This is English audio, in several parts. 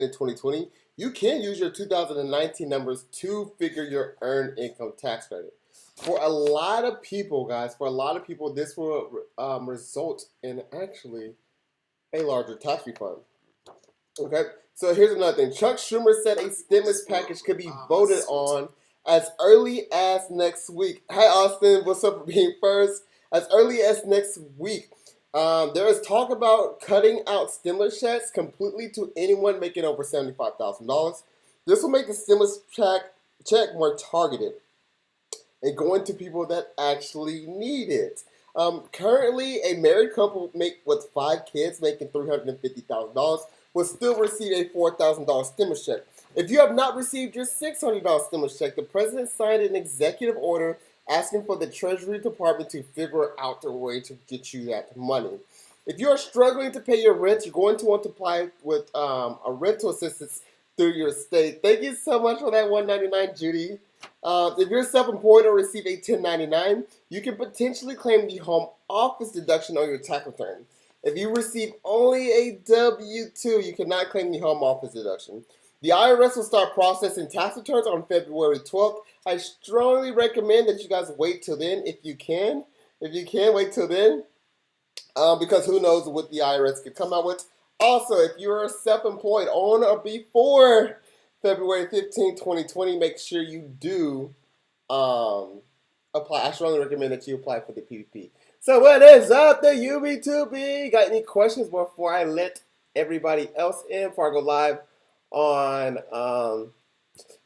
in 2020, you can use your 2019 numbers to figure your earned income tax credit. For a lot of people, guys, this will result in actually a larger tax refund. Okay, so here's another thing. Chuck Schumer said a stimulus package could be voted on as early as next week. Hi, Austin. What's up for being first? As early as next week. There is talk about cutting out stimulus checks completely to anyone making over $75,000. This will make the stimulus check more targeted and going to people that actually need it. Currently, a married couple with 5 kids making $350,000 will still receive a $4,000 stimulus check. If you have not received your $600 stimulus check, the president signed an executive order asking for the Treasury Department to figure out a way to get you that money. If you are struggling to pay your rent, you're going to want to apply with a rental assistance through your state. Thank you so much for that $199, Judy. If you're self-employed or receive a 1099, you can potentially claim the home office deduction on your tax return. If you receive only a W-2, you cannot claim the home office deduction. The IRS will start processing tax returns on February 12th. I strongly recommend that you guys wait till then if you can. If you can, wait till then. Because who knows what the IRS could come out with. Also, if you're self-employed on or before February 15, 2020, make sure you do apply. I strongly recommend that you apply for the PPP. So what is up, the UB2B? Got any questions before I let everybody else in, before I go live on,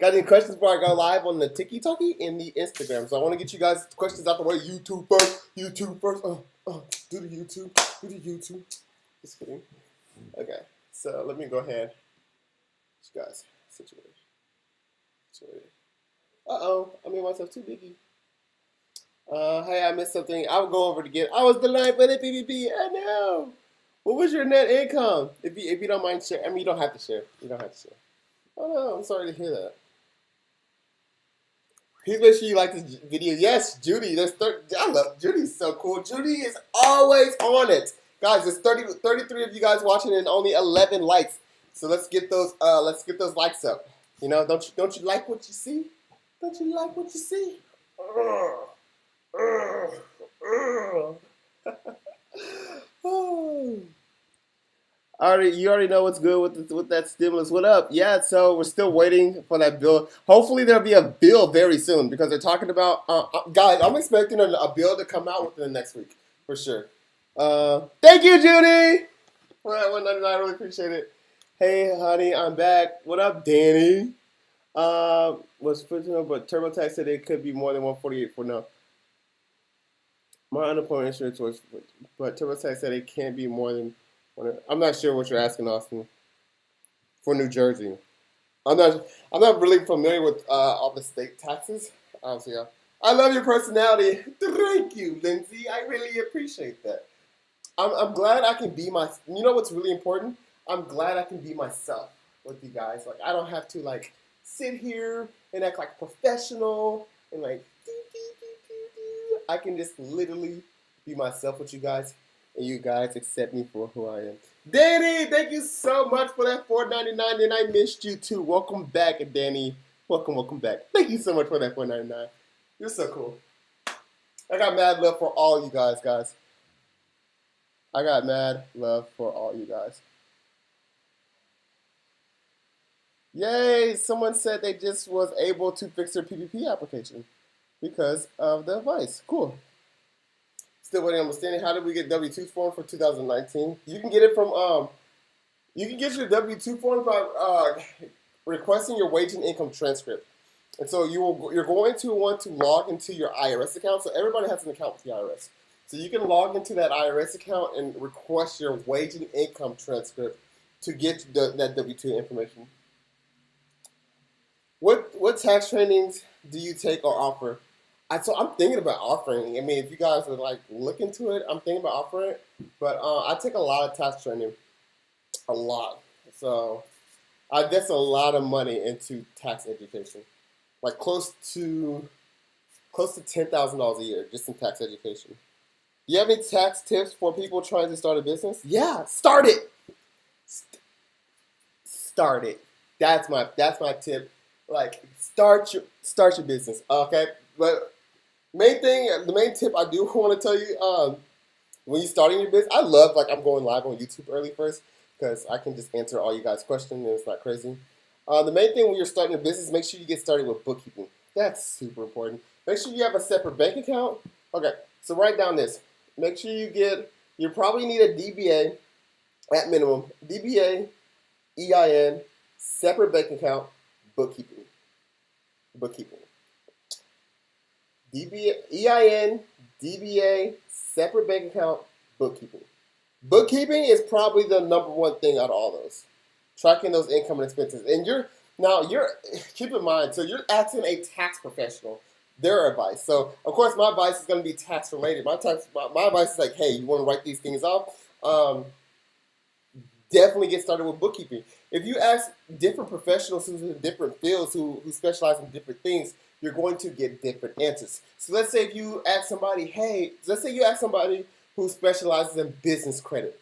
got any questions before I go live on the TikTok and the Instagram? So I want to get you guys questions out the way. YouTube first. Do the YouTube. Just kidding. Okay, so let me go ahead. You guys, situated. Uh-oh, I made myself too biggie. Hey, I missed something. I'll go over it again. I was denied by the PPP. I know. What was your net income? If you don't mind sharing. I mean, you don't have to share. Oh no, I'm sorry to hear that. Please make sure you like this video. Yes, Judy. I love Judy's so cool. Judy is always on it. Guys, there's 33 of you guys watching and only 11 likes. So let's get those likes up. You know, don't you like what you see? Don't you like what you see? You already know what's good with that stimulus. What up? Yeah, so we're still waiting for that bill. Hopefully there'll be a bill very soon because they're talking about guys. I'm expecting a bill to come out within the next week for sure. Thank you, Judy. For that $199, I really appreciate it. Hey, honey, I'm back. What up, Danny? Was but TurboTax said it could be more than 148 for now. My unemployment insurance was, but TurboTax said it can't be more than. I'm not sure what you're asking, Austin. For New Jersey, I'm not really familiar with all the state taxes. Obviously, I love your personality. Thank you, Lindsay. I really appreciate that. I'm glad I can be my. You know what's really important? I'm glad I can be myself with you guys. Like I don't have to like sit here and act like professional and like. I can just literally be myself with you guys, and you guys accept me for who I am. Danny, thank you so much for that $4.99, and I missed you too. Welcome back, Danny. Welcome back. Thank you so much for that $4.99. You're so cool. I got mad love for all you guys. I got mad love for all you guys. Yay! Someone said they just was able to fix their PPP application because of the advice. Cool. Still waiting on understanding. How did we get W-2 form for 2019? You can get it from you can get your W-2 form by requesting your wage and income transcript. And so you're going to want to log into your IRS account. So everybody has an account with the IRS. So you can log into that IRS account and request your wage and income transcript to get that W-2 information. What tax trainings do you take or offer? So I'm thinking about offering. I mean, if you guys would like look into it, I'm thinking about offering it. But I take a lot of tax training, a lot. So I invest a lot of money into tax education, like close to $10,000 a year just in tax education. Do you have any tax tips for people trying to start a business? Yeah, start it. started. That's my tip. Like start your business. Okay, but the main tip I do want to tell you, when you're starting your business, I love like I'm going live on YouTube early first because I can just answer all you guys' questions and it's not crazy. The main thing when you're starting a business, make sure you get started with bookkeeping. That's super important. Make sure you have a separate bank account. Okay, so write down this. Make sure you probably need a DBA at minimum. DBA, EIN, separate bank account, bookkeeping. Bookkeeping. DBA, EIN, DBA, separate bank account, bookkeeping. Bookkeeping is probably the number one thing out of all those. Tracking those income and expenses. And you're keep in mind, so you're asking a tax professional their advice. So of course my advice is going to be tax related. My advice is like, hey, you want to write these things off? Definitely get started with bookkeeping. If you ask different professionals who's in different fields who specialize in different things, you're going to get different answers. So let's say if you ask somebody, who specializes in business credit.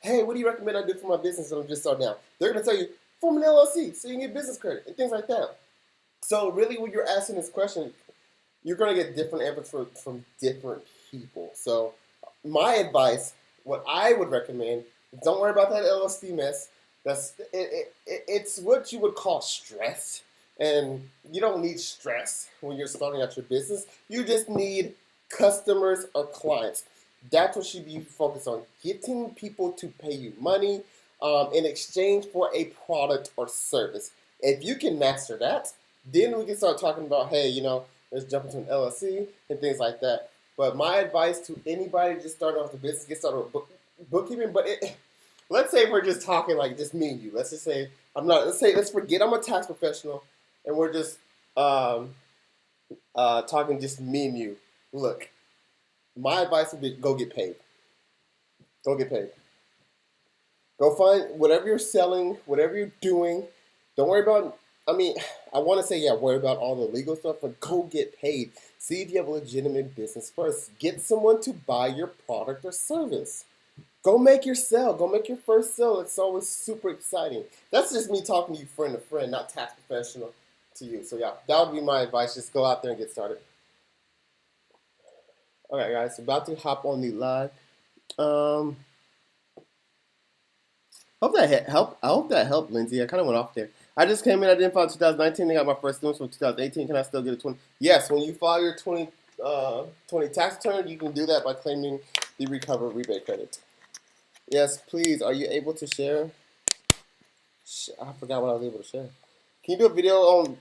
Hey, what do you recommend I do for my business when I'm just starting out? They're going to tell you, form an LLC so you can get business credit and things like that. So really when you're asking this question, you're going to get different answers from different people. So my advice, what I would recommend, don't worry about that LLC mess. It's what you would call stress. And you don't need stress when you're starting out your business. You just need customers or clients. That's what you be focused on. Getting people to pay you money in exchange for a product or service. If you can master that, then we can start talking about, hey, let's jump into an LLC and things like that. But my advice to anybody just starting off the business, get started with bookkeeping. But let's say we're just talking like just me and you. Let's just say let's forget I'm a tax professional and we're just talking just me and you. Look, my advice would be go get paid. Go get paid. Go find whatever you're selling, whatever you're doing. Don't worry about, I want to say, worry about all the legal stuff, but go get paid. See if you have a legitimate business first. Get someone to buy your product or service. Go make your sale. Go make your first sale. It's always super exciting. That's just me talking to you friend to friend, not tax professional to you. So that would be my advice. Just go out there and get started. All right, guys, about to hop on the live. Hope that helped. I hope that helped, Lindsay. I kind of went off there. I just came in. I didn't file 2019. I got my first students from 2018. Can I still get a 20? Yes, when you file your 20 tax return, you can do that by claiming the recovered rebate credit. Yes, please. Are you able to share? I forgot what I was able to share. Can you do a video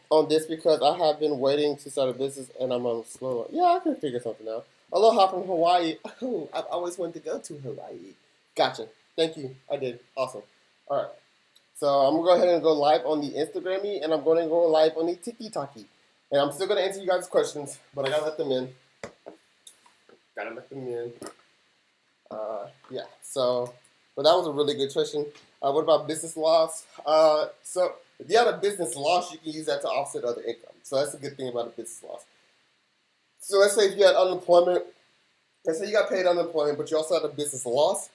on this because I have been waiting to start a business and I'm on slow. Yeah, I can figure something out. Aloha from Hawaii. Oh, I've always wanted to go to Hawaii. Gotcha. Thank you. I did. Awesome. All right. So I'm going to go ahead and go live on the Instagrammy and I'm going to go live on the TikToky. And I'm still going to answer you guys' questions, but I got to let them in. But that was a really good question. What about business loss? So if you have a business loss, you can use that to offset other income. So that's a good thing about a business loss. So let's say if you had unemployment, let's say you got paid unemployment, but you also had a business loss,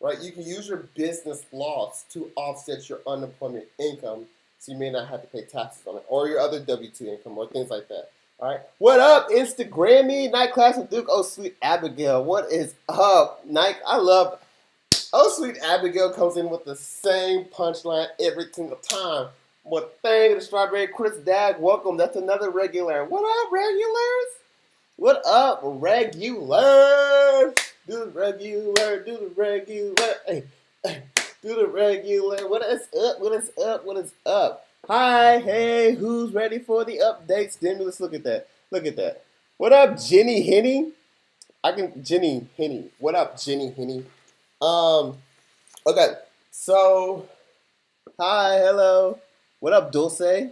right? You can use your business loss to offset your unemployment income, so you may not have to pay taxes on it, or your other W-2 income, or things like that. All right. What up, Instagrammy? Night Class with Duke. Oh, sweet Abigail. What is up, Nike? I love. Oh, sweet Abigail comes in with the same punchline every single time. What thing? The Strawberry Chris Dag. Welcome. That's another regular. What up, regulars? What up, regulars? Do the regular. Do the regular. Hey, do the regular. What is up? What is up? What is up? Hi, hey, who's ready for the update stimulus? Look at that. Look at that. What up, Jenny Henny? Jenny Henny. What up, Jenny Henny? Okay, so, hi, hello. What up, Dulce?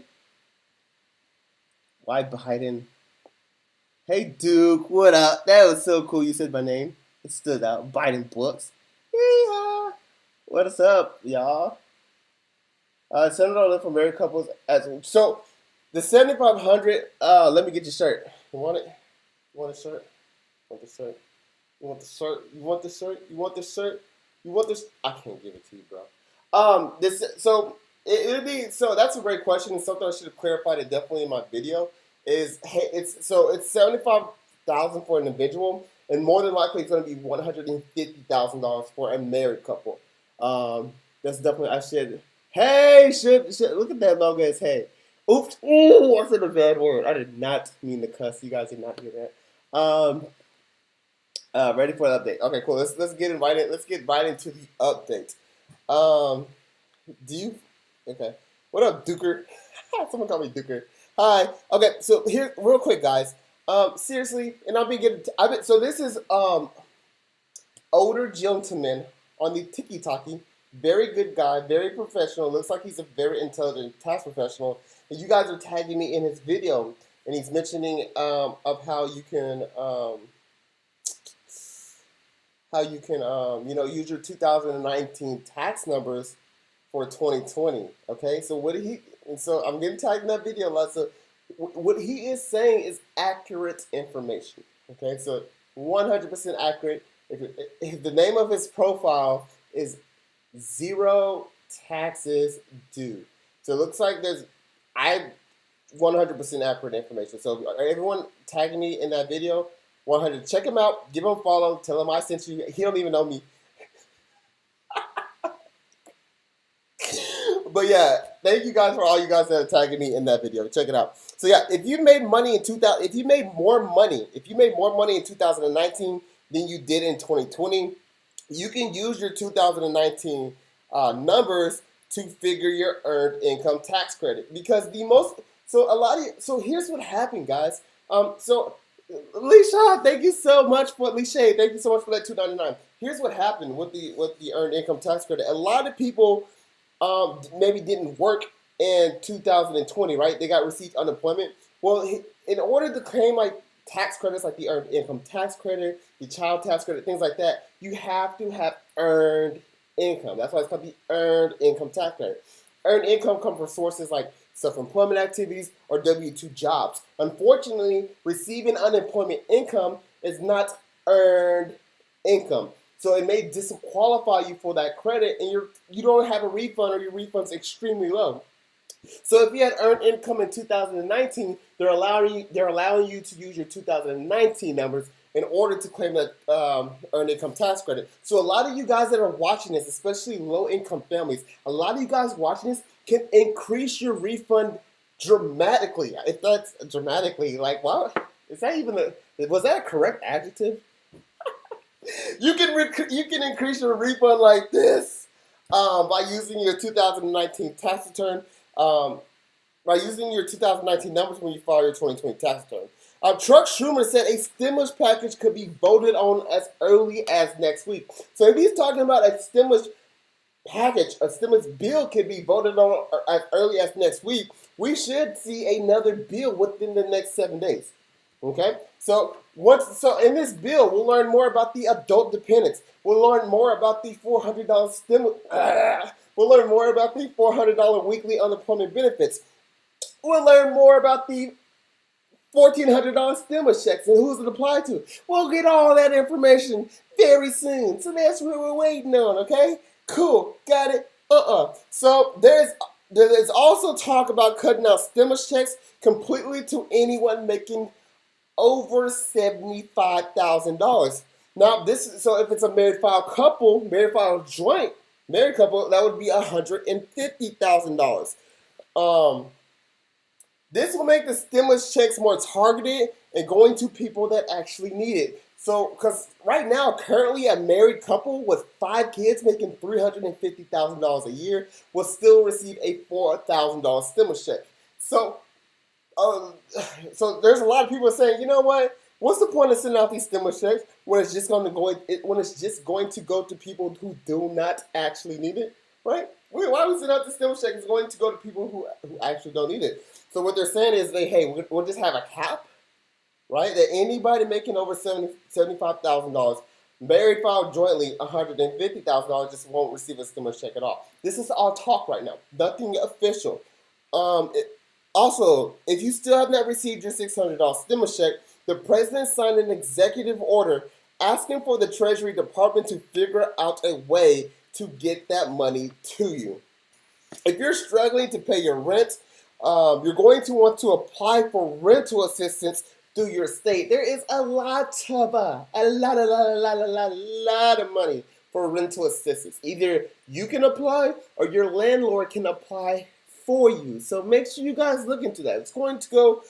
Why Biden? Hey, Duke, what up? That was so cool you said my name. It stood out. Biden books. Yeah. What's up, y'all? $7 for married couples. So, the 7,500, let me get your shirt. You want it? You want a shirt? You want the shirt? You want the shirt? You want the shirt? You want the shirt? You want this? I can't give it to you, bro. It'd be so. That's a great question, and something I should have clarified it definitely in my video. Is hey, it's 75,000 for an individual, and more than likely it's going to be $150,000 for a married couple. That's definitely I should. Hey, should look at that logo as hey. Oops! Ooh, I said a bad word. I did not mean to cuss. You guys did not hear that. Ready for the update? Okay, cool. Let's get invited. Let's get right into the update. Um, do you? Okay. What up, Duker? Someone call me Duker. Hi. Okay, so here, real quick, guys. Seriously, and I'll be getting. So this is older gentleman on the Tiki Talkie. Very good guy, very professional. Looks like he's a very intelligent tax professional. And you guys are tagging me in his video, and he's mentioning of how you can use your 2019 tax numbers for 2020. Okay, so so I'm getting tagged in that video a lot. So what he is saying is accurate information. Okay, so 100% accurate. If the name of his profile is zero taxes due. So it looks like I 100% accurate information. So everyone tagging me in that video, 100. Check him out. Give him a follow. Tell him I sent you. He don't even know me. But yeah, thank you guys for all you guys that are tagging me in that video. Check it out. So yeah, if you made money in 2000, if you made more money in 2019 than you did in 2020, you can use your 2019 numbers to figure your earned income tax credit because here's what happened, guys. So Leisha, thank you so much for that $2.99. Here's what happened with the earned income tax credit. A lot of people maybe didn't work in 2020, right? They got received unemployment. Well, in order to claim like tax credits like the earned income tax credit, the child tax credit, things like that, you have to have earned income. That's why it's called the earned income tax credit. Earned income comes from sources like self-employment activities or W-2 jobs. Unfortunately, receiving unemployment income is not earned income. So it may disqualify you for that credit and you don't have a refund or your refund's extremely low. So if you had earned income in 2019, they're allowing you to use your 2019 numbers in order to claim that earned income tax credit. So a lot of you guys that are watching this, especially low-income families, a lot of you guys watching this can increase your refund dramatically. If that's dramatically, like, wow, was that a correct adjective? You can increase your refund like this by using your 2019 tax return. By using your 2019 numbers when you file your 2020 tax return. Chuck Schumer said a stimulus package could be voted on as early as next week. So if he's talking about a stimulus package, a stimulus bill could be voted on as early as next week, we should see another bill within the next 7 days. Okay? So in this bill, we'll learn more about the adult dependents. We'll learn more about the $400 stimulus. We'll learn more about the $400 weekly unemployment benefits. We'll learn more about the $1,400 stimulus checks and who's it applied to. We'll get all that information very soon. So that's what we're waiting on, okay? Cool. Got it? So there's also talk about cutting out stimulus checks completely to anyone making over $75,000. Now, so if it's a married file couple, married couple, that would be $150,000. This will make the stimulus checks more targeted and going to people that actually need it. So, because right now, currently a married couple with 5 kids making $350,000 a year will still receive a $4,000 stimulus check. So there's a lot of people saying, you know what? What's the point of sending out these stimulus checks when it's just going to go to people who do not actually need it, right? Why would we send out the stimulus check? It's going to go to people who actually don't need it. So what they're saying is, we'll just have a cap, right? That anybody making over $75,000, married filed jointly $150,000, just won't receive a stimulus check at all. This is all talk right now, nothing official. Also, if you still have not received your $600 stimulus check, the president signed an executive order asking for the Treasury Department to figure out a way to get that money to you. If you're struggling to pay your rent, you're going to want to apply for rental assistance through your state. There is a lot of money for rental assistance. Either you can apply or your landlord can apply for you. So make sure you guys look into that. It's going to go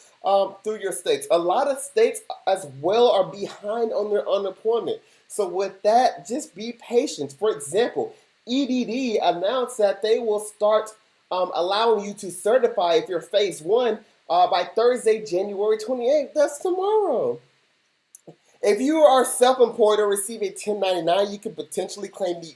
through your states. A lot of states as well are behind on their unemployment. So with that, just be patient. For example, EDD announced that they will start allowing you to certify if you're phase one by Thursday, January 28th. That's tomorrow. If you are self-employed or receive a 1099, you can potentially claim the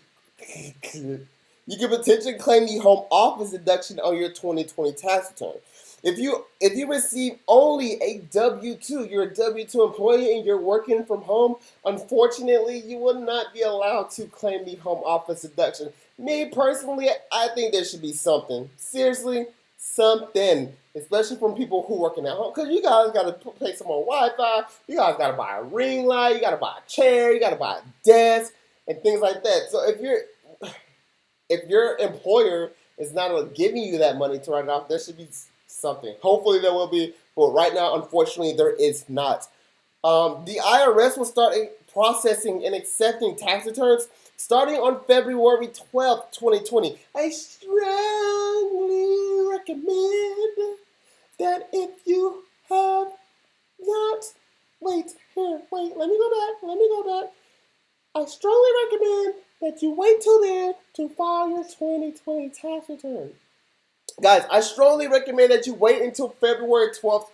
home office deduction on your 2020 tax return. If you receive only a W-2, you're a W-2 employee and you're working from home, unfortunately, you will not be allowed to claim the home office deduction. Me personally, I think there should be something. Seriously, something. Especially from people who working at home. Because you guys got to pay some more Wi-Fi. You guys got to buy a ring light. You got to buy a chair. You got to buy a desk and things like that. So if your employer is not giving you that money to write it off, there should be something. Hopefully there will be, but right now, unfortunately, there is not. The IRS will start processing and accepting tax returns starting on February 12th, 2020. I strongly recommend that if you have not, let me go back. I strongly recommend that you wait till then to file your 2020 tax return. Guys, I strongly recommend that you wait until February 12th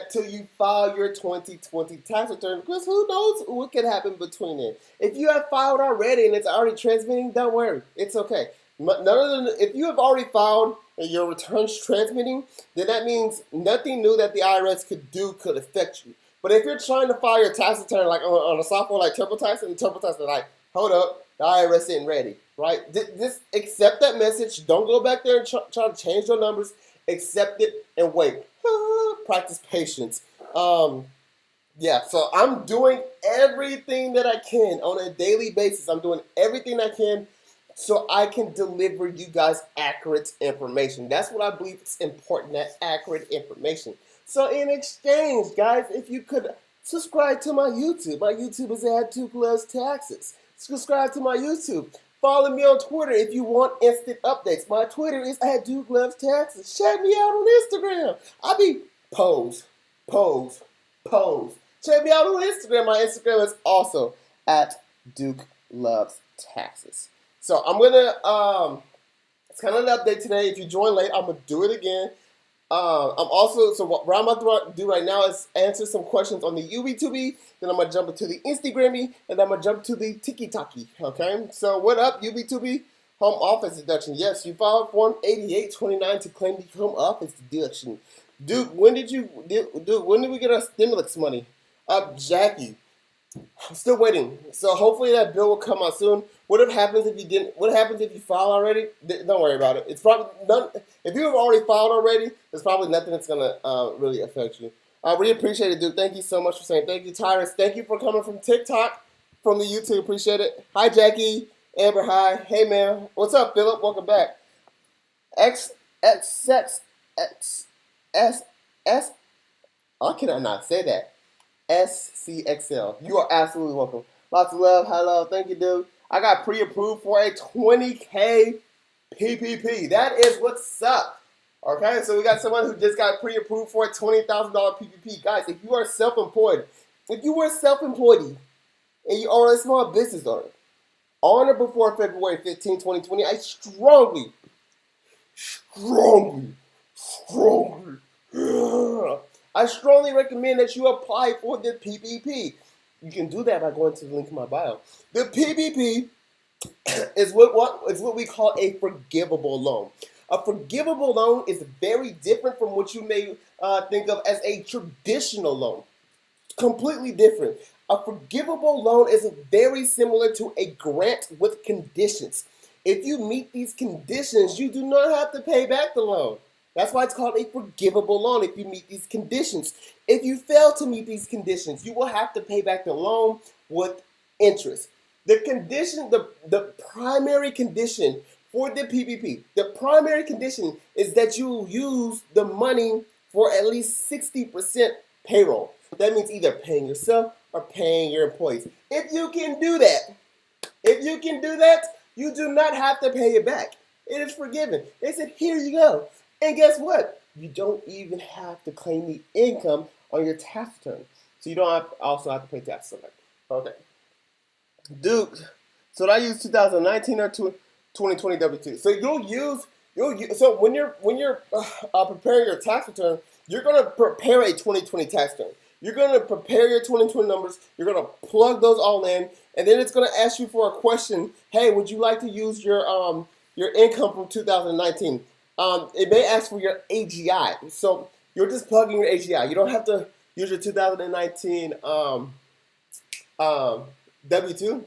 till you file your 2020 tax return, because who knows what could happen between then. If you have filed already and it's already transmitting, don't worry. It's okay. If you have already filed and your return's transmitting, then that means nothing new that the IRS could affect you. But if you're trying to file your tax return like on a software like TurboTax, and the TurboTax are like, hold up, the IRS isn't ready, right? Just accept that message. Don't go back there and try to change your numbers. Accept it and wait. Practice patience. Yeah, so I'm doing everything that I can on a daily basis. I'm doing everything I can so I can deliver you guys accurate information. That's what I believe is important, that accurate information. So in exchange, guys, if you could subscribe to my YouTube. My YouTube is at Duke Loves Taxes. Subscribe to my YouTube. Follow me on Twitter if you want instant updates. My Twitter is at Duke Loves Taxes. Check me out on Instagram. I be pose. Check me out on Instagram. My Instagram is also at Duke Loves Taxes. So I'm gonna it's kind of an update today. If you join late, I'm gonna do it again. What I'm about to do right now is answer some questions on the UBTube. Then I'm gonna jump into the Instagrammy, and then I'm gonna jump to the TikToky. Okay. So what up, UBTube? Home office deduction. Yes, you filed Form 8829 to claim the home office deduction. Dude, when did we get our stimulus money? Jackie, I'm still waiting. So hopefully that bill will come out soon. What happens if you didn't? What happens if you file already? Don't worry about it. It's probably none. If you have already filed already, there's probably nothing that's gonna really affect you. I really appreciate it, dude. Thank you so much for saying. Thank you, Tyrus. Thank you for coming from TikTok, from the YouTube. Appreciate it. Hi, Jackie. Amber, hi. Hey, man. What's up, Philip? Welcome back. X. I cannot not say that. SCXL. You are absolutely welcome. Lots of love. Hello. Thank you, dude. I got pre-approved for a 20K PPP. That is what's up. Okay, so we got someone who just got pre-approved for a $20,000 PPP. Guys, if you are self-employed, and you are a small business owner, on or before February 15, 2020, I strongly recommend that you apply for the PPP. You can do that by going to the link in my bio. The PPP is what we call a forgivable loan. A forgivable loan is very different from what you may think of as a traditional loan. Completely different. A forgivable loan is very similar to a grant with conditions. If you meet these conditions, you do not have to pay back the loan. That's why it's called a forgivable loan if you meet these conditions. If you fail to meet these conditions, you will have to pay back the loan with interest. The primary condition for the PPP, the primary condition is that you use the money for at least 60% payroll. That means either paying yourself or paying your employees. If you can do that, you do not have to pay it back. It is forgiven. They said, here you go. And guess what? You don't even have to claim the income on your tax return. So you don't also have to pay taxes on that. Okay. Duke, so I use 2019 or 2020 W-2. So so when you're preparing your tax return, you're gonna prepare a 2020 tax return. You're gonna prepare your 2020 numbers. You're gonna plug those all in, and then it's gonna ask you for a question. Hey, would you like to use your income from 2019? It may ask for your AGI. So you're just plugging your AGI. You don't have to use your 2019 W-2.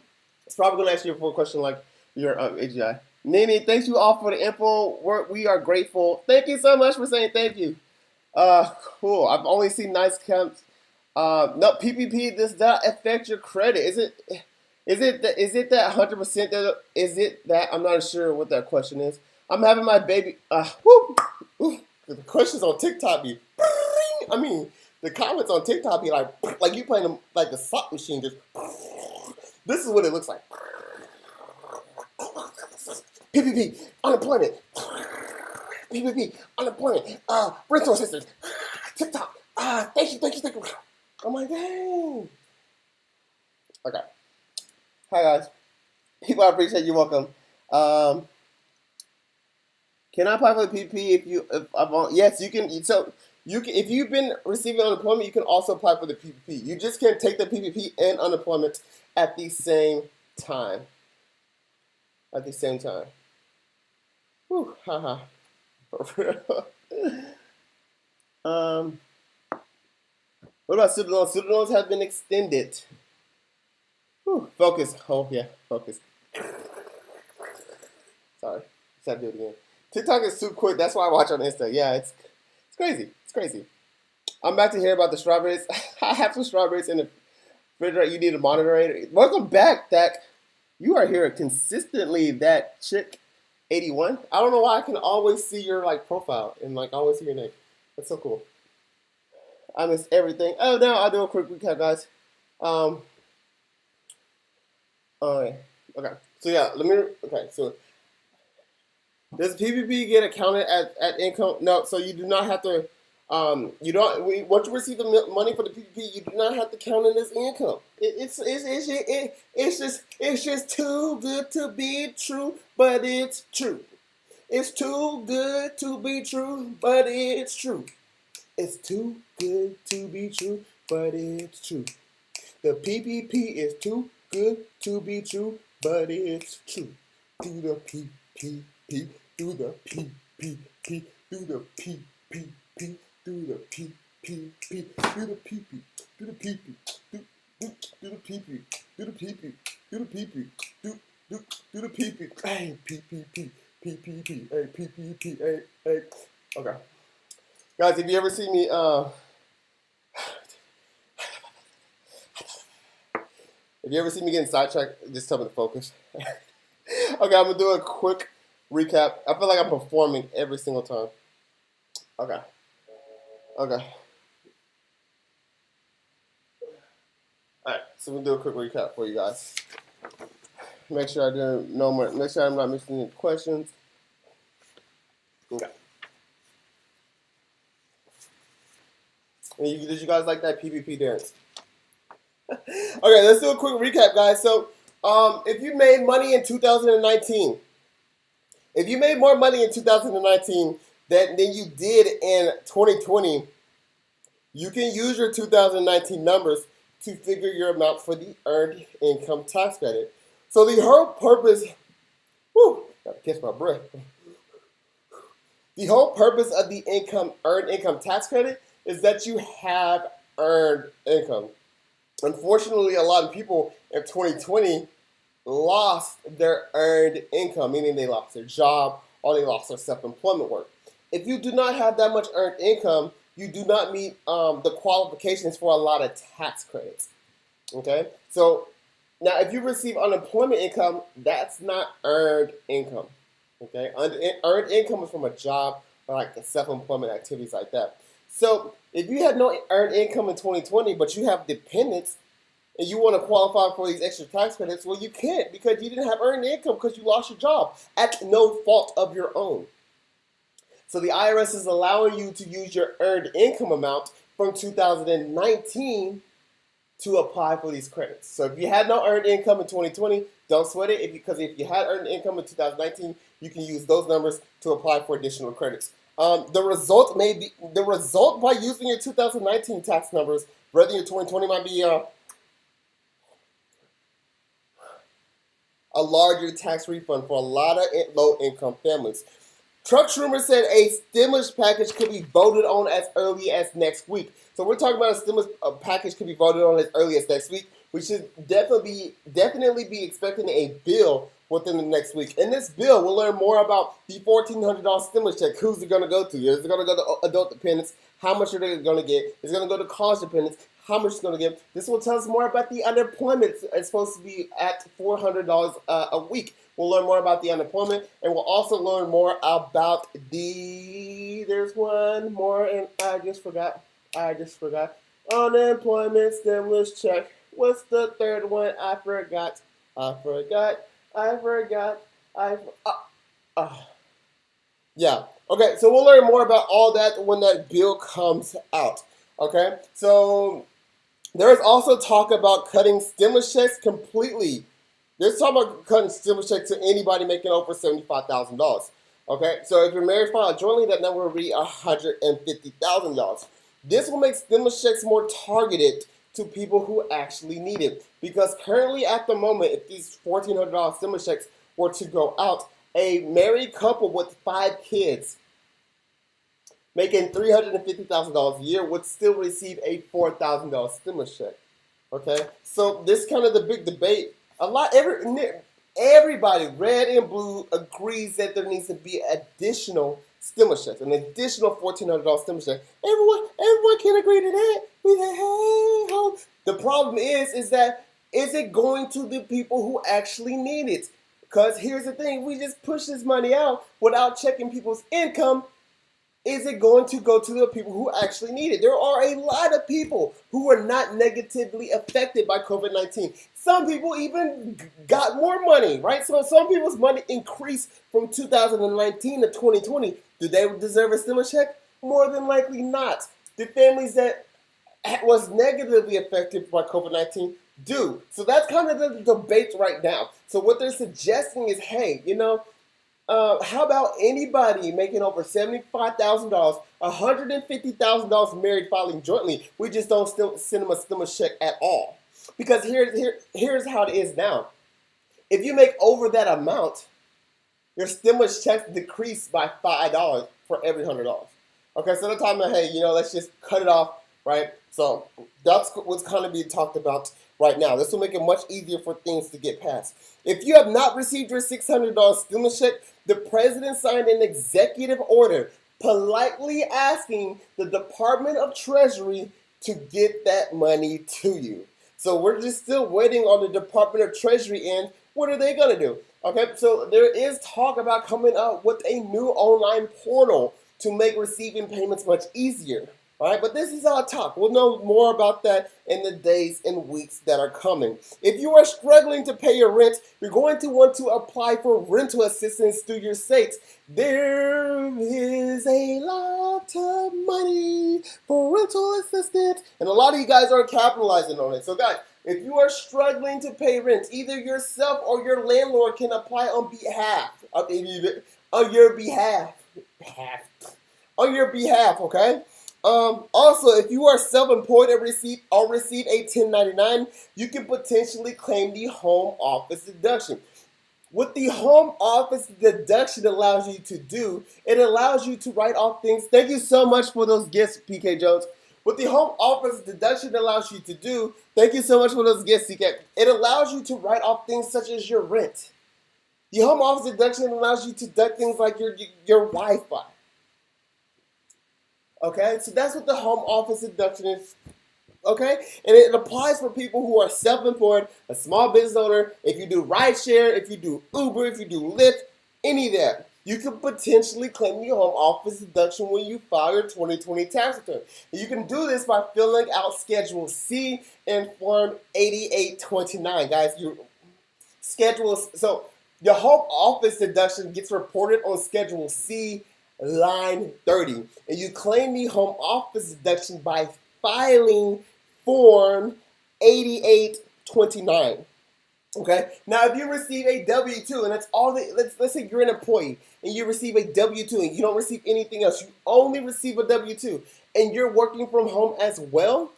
It's probably gonna ask you for a question like your AGI. Nene, thanks you all for the info. We are grateful. Thank you so much for saying thank you. Cool. I've only seen nice camps. No, PPP does not affect your credit. Is it that 100% that is it that I'm not sure what that question is. I'm having my baby. The questions on TikTok be. I mean, the comments on TikTok be like you playing them like the slot machine. Just this is what it looks like. PPP unemployment. PPP unemployment. Rental assistance. TikTok. Thank you. I'm like, dang. Okay. Hi guys. People, I appreciate you. Welcome. Can I apply for the PPP yes, you can. So you can, if you've been receiving unemployment, you can also apply for the PPP. You just can't take the PPP and unemployment at the same time. Whew, haha. What about student loans? Student loans have been extended. Whew, focus. Oh yeah, focus. Sorry, let's have to do it again. TikTok is too quick. That's why I watch on Insta. Yeah, it's crazy. It's crazy. I'm back to hear about the strawberries. I have some strawberries in the refrigerator. You need a monitor. Welcome back, Dak. You are here consistently. That chick 81. I don't know why I can always see your profile and always see your name. That's so cool. I missed everything. Oh, now I'll do a quick recap, guys. Okay. So yeah, so does PPP get accounted at income? No. So you do not have to. Once you receive the money for the PPP, you do not have to count it as income. It's just too good to be true, but it's true. It's too good to be true, but it's true. It's too good to be true, but it's true. The PPP is too good to be true, but it's true. Do the PPP, do the PPP, do the PPP, do the PPP, do the PP, do the PP, do the PP, do the PP, do the PP, do the PP, hey PPP, PPP, hey PPP, hey. Okay. Guys, if you ever see me, getting sidetracked, just tell me to focus. Okay, I'm gonna do a quick recap. I feel like I'm performing every single time. Okay. Alright, so we'll do a quick recap for you guys. Make sure make sure I'm not missing any questions. Okay. Did you guys like that PPP dance? Okay, let's do a quick recap, guys. So, if you made money in 2019, if you made more money in 2019 than you did in 2020, you can use your 2019 numbers to figure your amount for the earned income tax credit. So the whole purpose, gotta catch my breath. The whole purpose of the earned income tax credit is that you have earned income. Unfortunately, a lot of people in 2020 lost their earned income, meaning they lost their job or they lost their self-employment work. If you do not have that much earned income, you do not meet the qualifications for a lot of tax credits. Okay? So now if you receive unemployment income, that's not earned income. Okay, earned income is from a job or like self-employment activities like that. So if you had no earned income in 2020, but you have dependents and you want to qualify for these extra tax credits, well, you can't because you didn't have earned income because you lost your job at no fault of your own. So the IRS is allowing you to use your earned income amount from 2019 to apply for these credits. So if you had no earned income in 2020, don't sweat it because if you had earned income in 2019, you can use those numbers to apply for additional credits. The result by using your 2019 tax numbers rather than your 2020 might be a larger tax refund for a lot of low-income families. Truck Schumer said a stimulus package could be voted on as early as next week. So we're talking about a stimulus package could be voted on as early as next week. We should definitely be expecting a bill within the next week. In this bill, we'll learn more about the $1,400 stimulus check. Who's it going to go to? Is it going to go to adult dependents? How much are they going to get? Is it going to go to college dependents? How much it's going to give? This will tell us more about the unemployment. It's supposed to be at $400 a week. We'll learn more about the unemployment, and we'll also learn more about there's one more, and I just forgot. Unemployment stimulus check. What's the third one? I forgot. Yeah. Okay, so we'll learn more about all that when that bill comes out. Okay, so there's also talk about cutting stimulus checks completely. There's talk about cutting stimulus checks to anybody making over $75,000. Okay, so if you're married filed jointly, that number will be $150,000. This will make stimulus checks more targeted to people who actually need it. Because currently at the moment, if these $1,400 stimulus checks were to go out, a married couple with 5 kids making $350,000 a year would still receive a $4,000 stimulus check. Okay, so this kind of the big debate. Everybody, red and blue, agrees that there needs to be additional stimulus checks, an additional $1,400 stimulus check. Everyone can agree to that. The problem is that is it going to the people who actually need it? Because here's the thing: we just push this money out without checking people's income. Is it going to go to the people who actually need it? There are a lot of people who are not negatively affected by COVID-19. Some people even got more money, right? So some people's money increased from 2019 to 2020. Do they deserve a stimulus check? More than likely not. The families that was negatively affected by COVID-19 do. So that's kind of the debate right now. So what they're suggesting is, hey, how about anybody making over $75,000, $150,000 married filing jointly? We just don't still send them a stimulus check at all. Because here's how it is now. If you make over that amount, your stimulus checks decrease by $5 for every $100. Okay, so they're talking about, hey, let's just cut it off, right? So that's what's kind of being talked about right now. This will make it much easier for things to get passed. If you have not received your $600 stimulus check, the president signed an executive order politely asking the Department of Treasury to get that money to you. So we're just still waiting on the Department of Treasury end. What are they going to do? Okay, so there is talk about coming up with a new online portal to make receiving payments much easier. All right, but this is our talk. We'll know more about that in the days and weeks that are coming. If you are struggling to pay your rent, you're going to want to apply for rental assistance through your state. There is a lot of money for rental assistance, and a lot of you guys are capitalizing on it. So guys, if you are struggling to pay rent, either yourself or your landlord can apply on your behalf, okay? Also, if you are self-employed and receive a 1099, you can potentially claim the home office deduction. What the home office deduction allows you to do, it allows you to write off things. Thank you so much for those gifts, PK Jones. What the home office deduction allows you to do, thank you so much for those gifts, CK. It allows you to write off things such as your rent. The home office deduction allows you to deduct things like your Wi-Fi. Okay, so that's what the home office deduction is. Okay, and it applies for people who are self-employed, a small business owner, if you do rideshare, if you do Uber, if you do Lyft, any of that. you could potentially claim your home office deduction when you file your 2020 tax return. And you can do this by filling out Schedule C in Form 8829. Guys, so your home office deduction gets reported on Schedule C, line 30. And you claim the home office deduction by filing Form 8829. Okay. Now, if you receive a W-2, and that's all let's say you're an employee and you receive a W-2 and you don't receive anything else, you only receive a W-2, and you're working from home as well,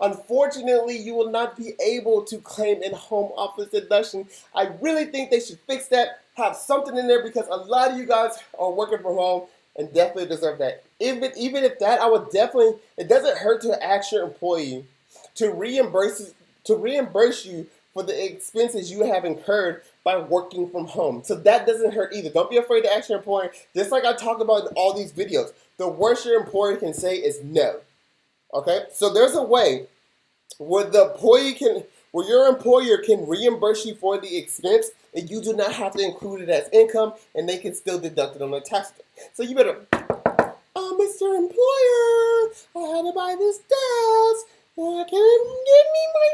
unfortunately, you will not be able to claim in home office deduction. I really think they should fix that, have something in there, because a lot of you guys are working from home and definitely deserve that. Even if that, it doesn't hurt to ask your employee to reimburse you for the expenses you have incurred by working from home. So that doesn't hurt either. Don't be afraid to ask your employer. Just like I talk about in all these videos, the worst your employer can say is no. Okay? So there's a way where your employer can reimburse you for the expense, and you do not have to include it as income, and they can still deduct it on their tax return. So you better, Mr. Employer, I had to buy this desk. Can you give me my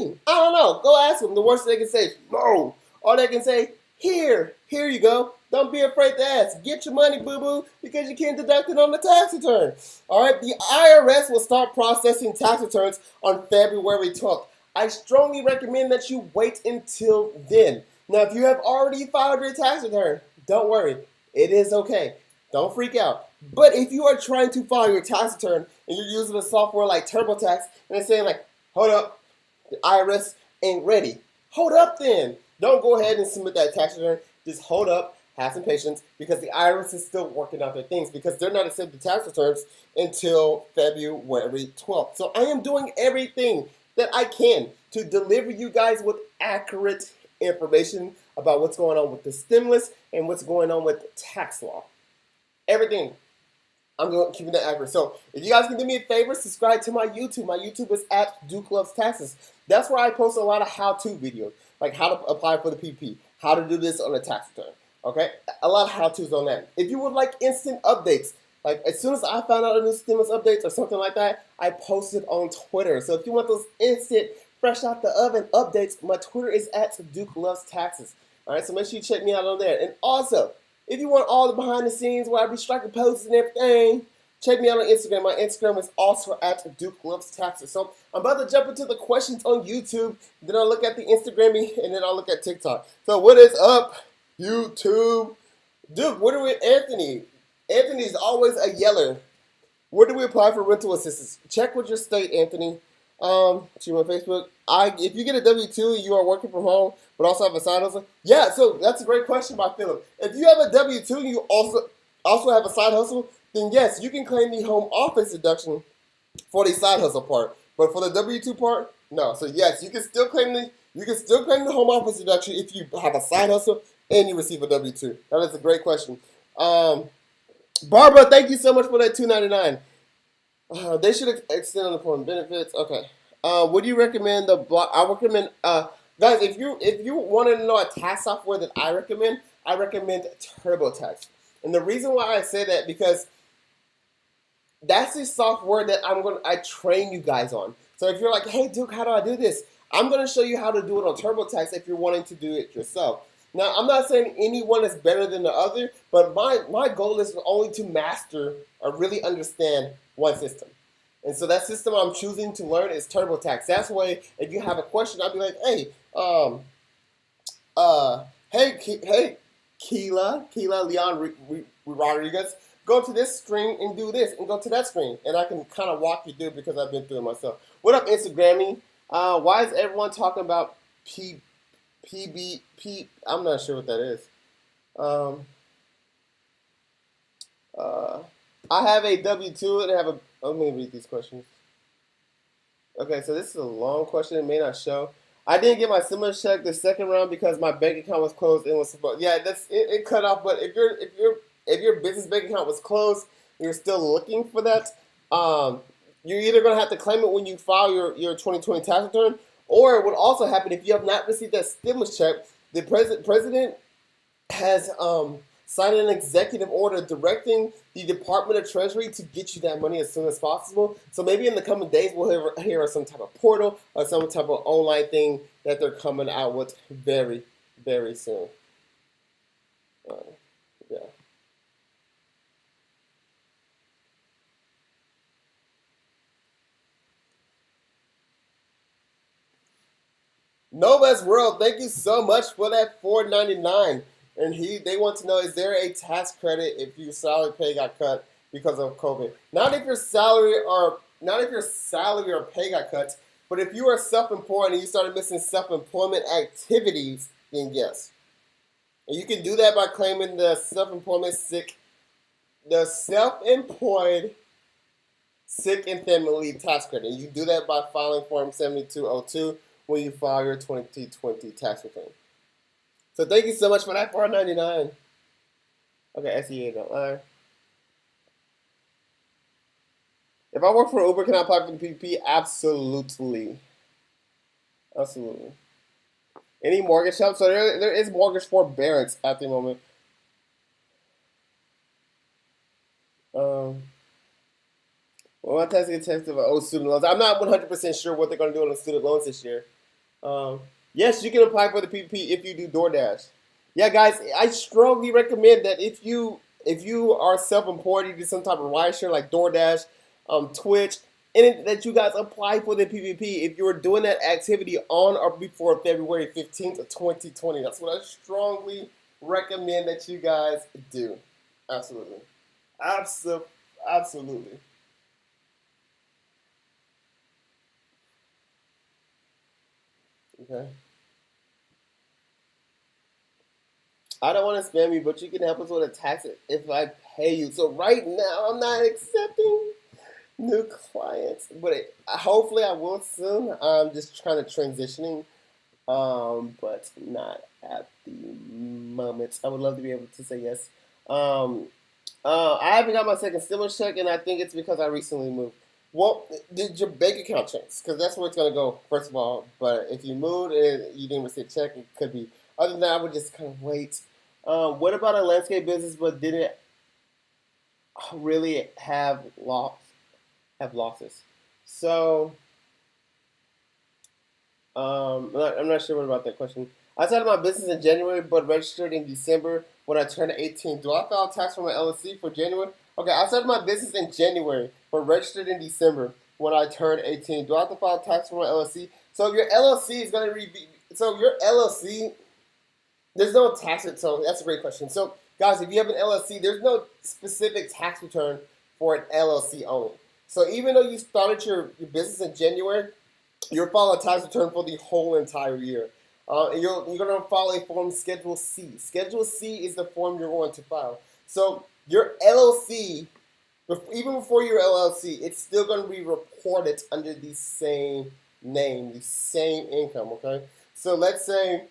money? I don't know. Go ask them. The worst they can say is no. Or they can say, here you go. Don't be afraid to ask. Get your money, boo-boo, because you can't deduct it on the tax return. All right, the IRS will start processing tax returns on February 12th. I strongly recommend that you wait until then. Now, if you have already filed your tax return, don't worry. It is okay. Don't freak out. But if you are trying to file your tax return and you're using a software like TurboTax and it's saying like, hold up, the IRS ain't ready. Hold up then. Don't go ahead and submit that tax return. Just hold up, have some patience, because the IRS is still working out their things, because they're not accepting tax returns until February 12th. So I am doing everything that I can to deliver you guys with accurate information about what's going on with the stimulus and what's going on with the tax law. Everything. I'm going to keep that accurate. So if you guys can do me a favor, subscribe to my YouTube. My YouTube is at Duke Loves Taxes. That's where I post a lot of how-to videos, like how to apply for the PPP, how to do this on a tax return. Okay, a lot of how-tos on that. If you would like instant updates, like as soon as I found out a new stimulus updates or something like that, I post it on Twitter. So if you want those instant, fresh out the oven updates, my Twitter is at Duke Loves Taxes. All right, so make sure you check me out on there. And also, if you want all the behind the scenes where I be striking posts and everything, check me out on Instagram. My Instagram is also at Duke Loves Taxes. So I'm about to jump into the questions on YouTube. Then I'll look at the Instagram, and then I'll look at TikTok. So what is up, YouTube? Duke, where do we, Anthony? Anthony's always a yeller. Where do we apply for rental assistance? Check with your state, Anthony. See my Facebook. If you get a W-2, you are working from home, but also have a side hustle. Yeah, so that's a great question by Philip. If you have a W-2 and you also have a side hustle, then yes, you can claim the home office deduction for the side hustle part. But for the W-2 part, no. So yes, you can still claim the home office deduction if you have a side hustle and you receive a W-2. That is a great question. Barbara, thank you so much for that $2.99. They should extend unemployment benefits. Okay. Would you recommend the block? I recommend, guys, if you want to know a tax software that I recommend TurboTax. And the reason why I say that, because that's the software that I train you guys on. So if you're like, hey Duke, how do I do this? I'm going to show you how to do it on TurboTax if you're wanting to do it yourself. Now, I'm not saying anyone is better than the other, but my goal is only to master or really understand one system. And so that system I'm choosing to learn is TurboTax. That's why if you have a question, I'll be like, hey, hey, Keila Leon Rodriguez, go to this screen and do this, and go to that screen. And I can kind of walk you through it because I've been through it myself. What up, Instagramming? Why is everyone talking about PBP? I'm not sure what that is. I have a W-2 and I have a. Let me read these questions. Okay, so this is a long question. It may not show. I didn't get my stimulus check the second round because my bank account was closed and was supposed. Yeah, it cut off. But if your business bank account was closed, and you're still looking for that. You're either gonna have to claim it when you file your 2020 tax return, or it would also happen if you have not received that stimulus check. The president has sign an executive order directing the Department of Treasury to get you that money as soon as possible. So maybe in the coming days we'll hear some type of portal or some type of online thing that they're coming out with very, very soon. Uh, yeah. Nova's World, thank you so much for that $4.99. And they want to know, is there a tax credit if your salary pay got cut because of COVID? Not if your salary or pay got cut, but if you are self-employed and you started missing self-employment activities, then yes. And you can do that by claiming the self-employed sick and family leave tax credit. And you do that by filing Form 7202 when you file your 2020 tax return. So thank you so much for that $4.99. Okay, SEA don't lie. If I work for Uber, can I apply for the PPP? Absolutely. Absolutely. Any mortgage help? So there is mortgage forbearance at the moment. Well, my tax get tested about student loans. I'm not 100% sure what they're going to do on the student loans this year. Yes, you can apply for the PPP if you do DoorDash. Yeah, guys, I strongly recommend that if you are self-employed, you do some type of rideshare like DoorDash, Twitch, and that you guys apply for the PPP if you are doing that activity on or before February 15th of 2020. That's what I strongly recommend that you guys do. Absolutely. Absolutely. Okay. I don't want to spam you, but you can help us with a tax if I pay you. So right now, I'm not accepting new clients, but hopefully I will soon. I'm just trying to transitioning, but not at the moment. I would love to be able to say yes. I haven't got my second stimulus check, and I think it's because I recently moved. Well, did your bank account change? Because that's where it's going to go, first of all. But if you moved and you didn't receive a check, it could be. Other than that, I would just kind of wait. What about a landscape business but didn't really have losses? So, I'm not sure what about that question. I started my business in January but registered in December when I turned 18. Do I file tax for my LLC for January? Okay, I started my business in January but registered in December when I turned 18. Do I have to file tax for my LLC? So your LLC is going to be, so your LLC, there's no tax return. So that's a great question. So guys, if you have an LLC, there's no specific tax return for an LLC only. So even though you started your business in January, you'll file a tax return for the whole entire year. And you're going to file a form Schedule C. Schedule C is the form you're going to file. So your LLC, even before your LLC, it's still going to be reported under the same name, the same income, okay? So let's say,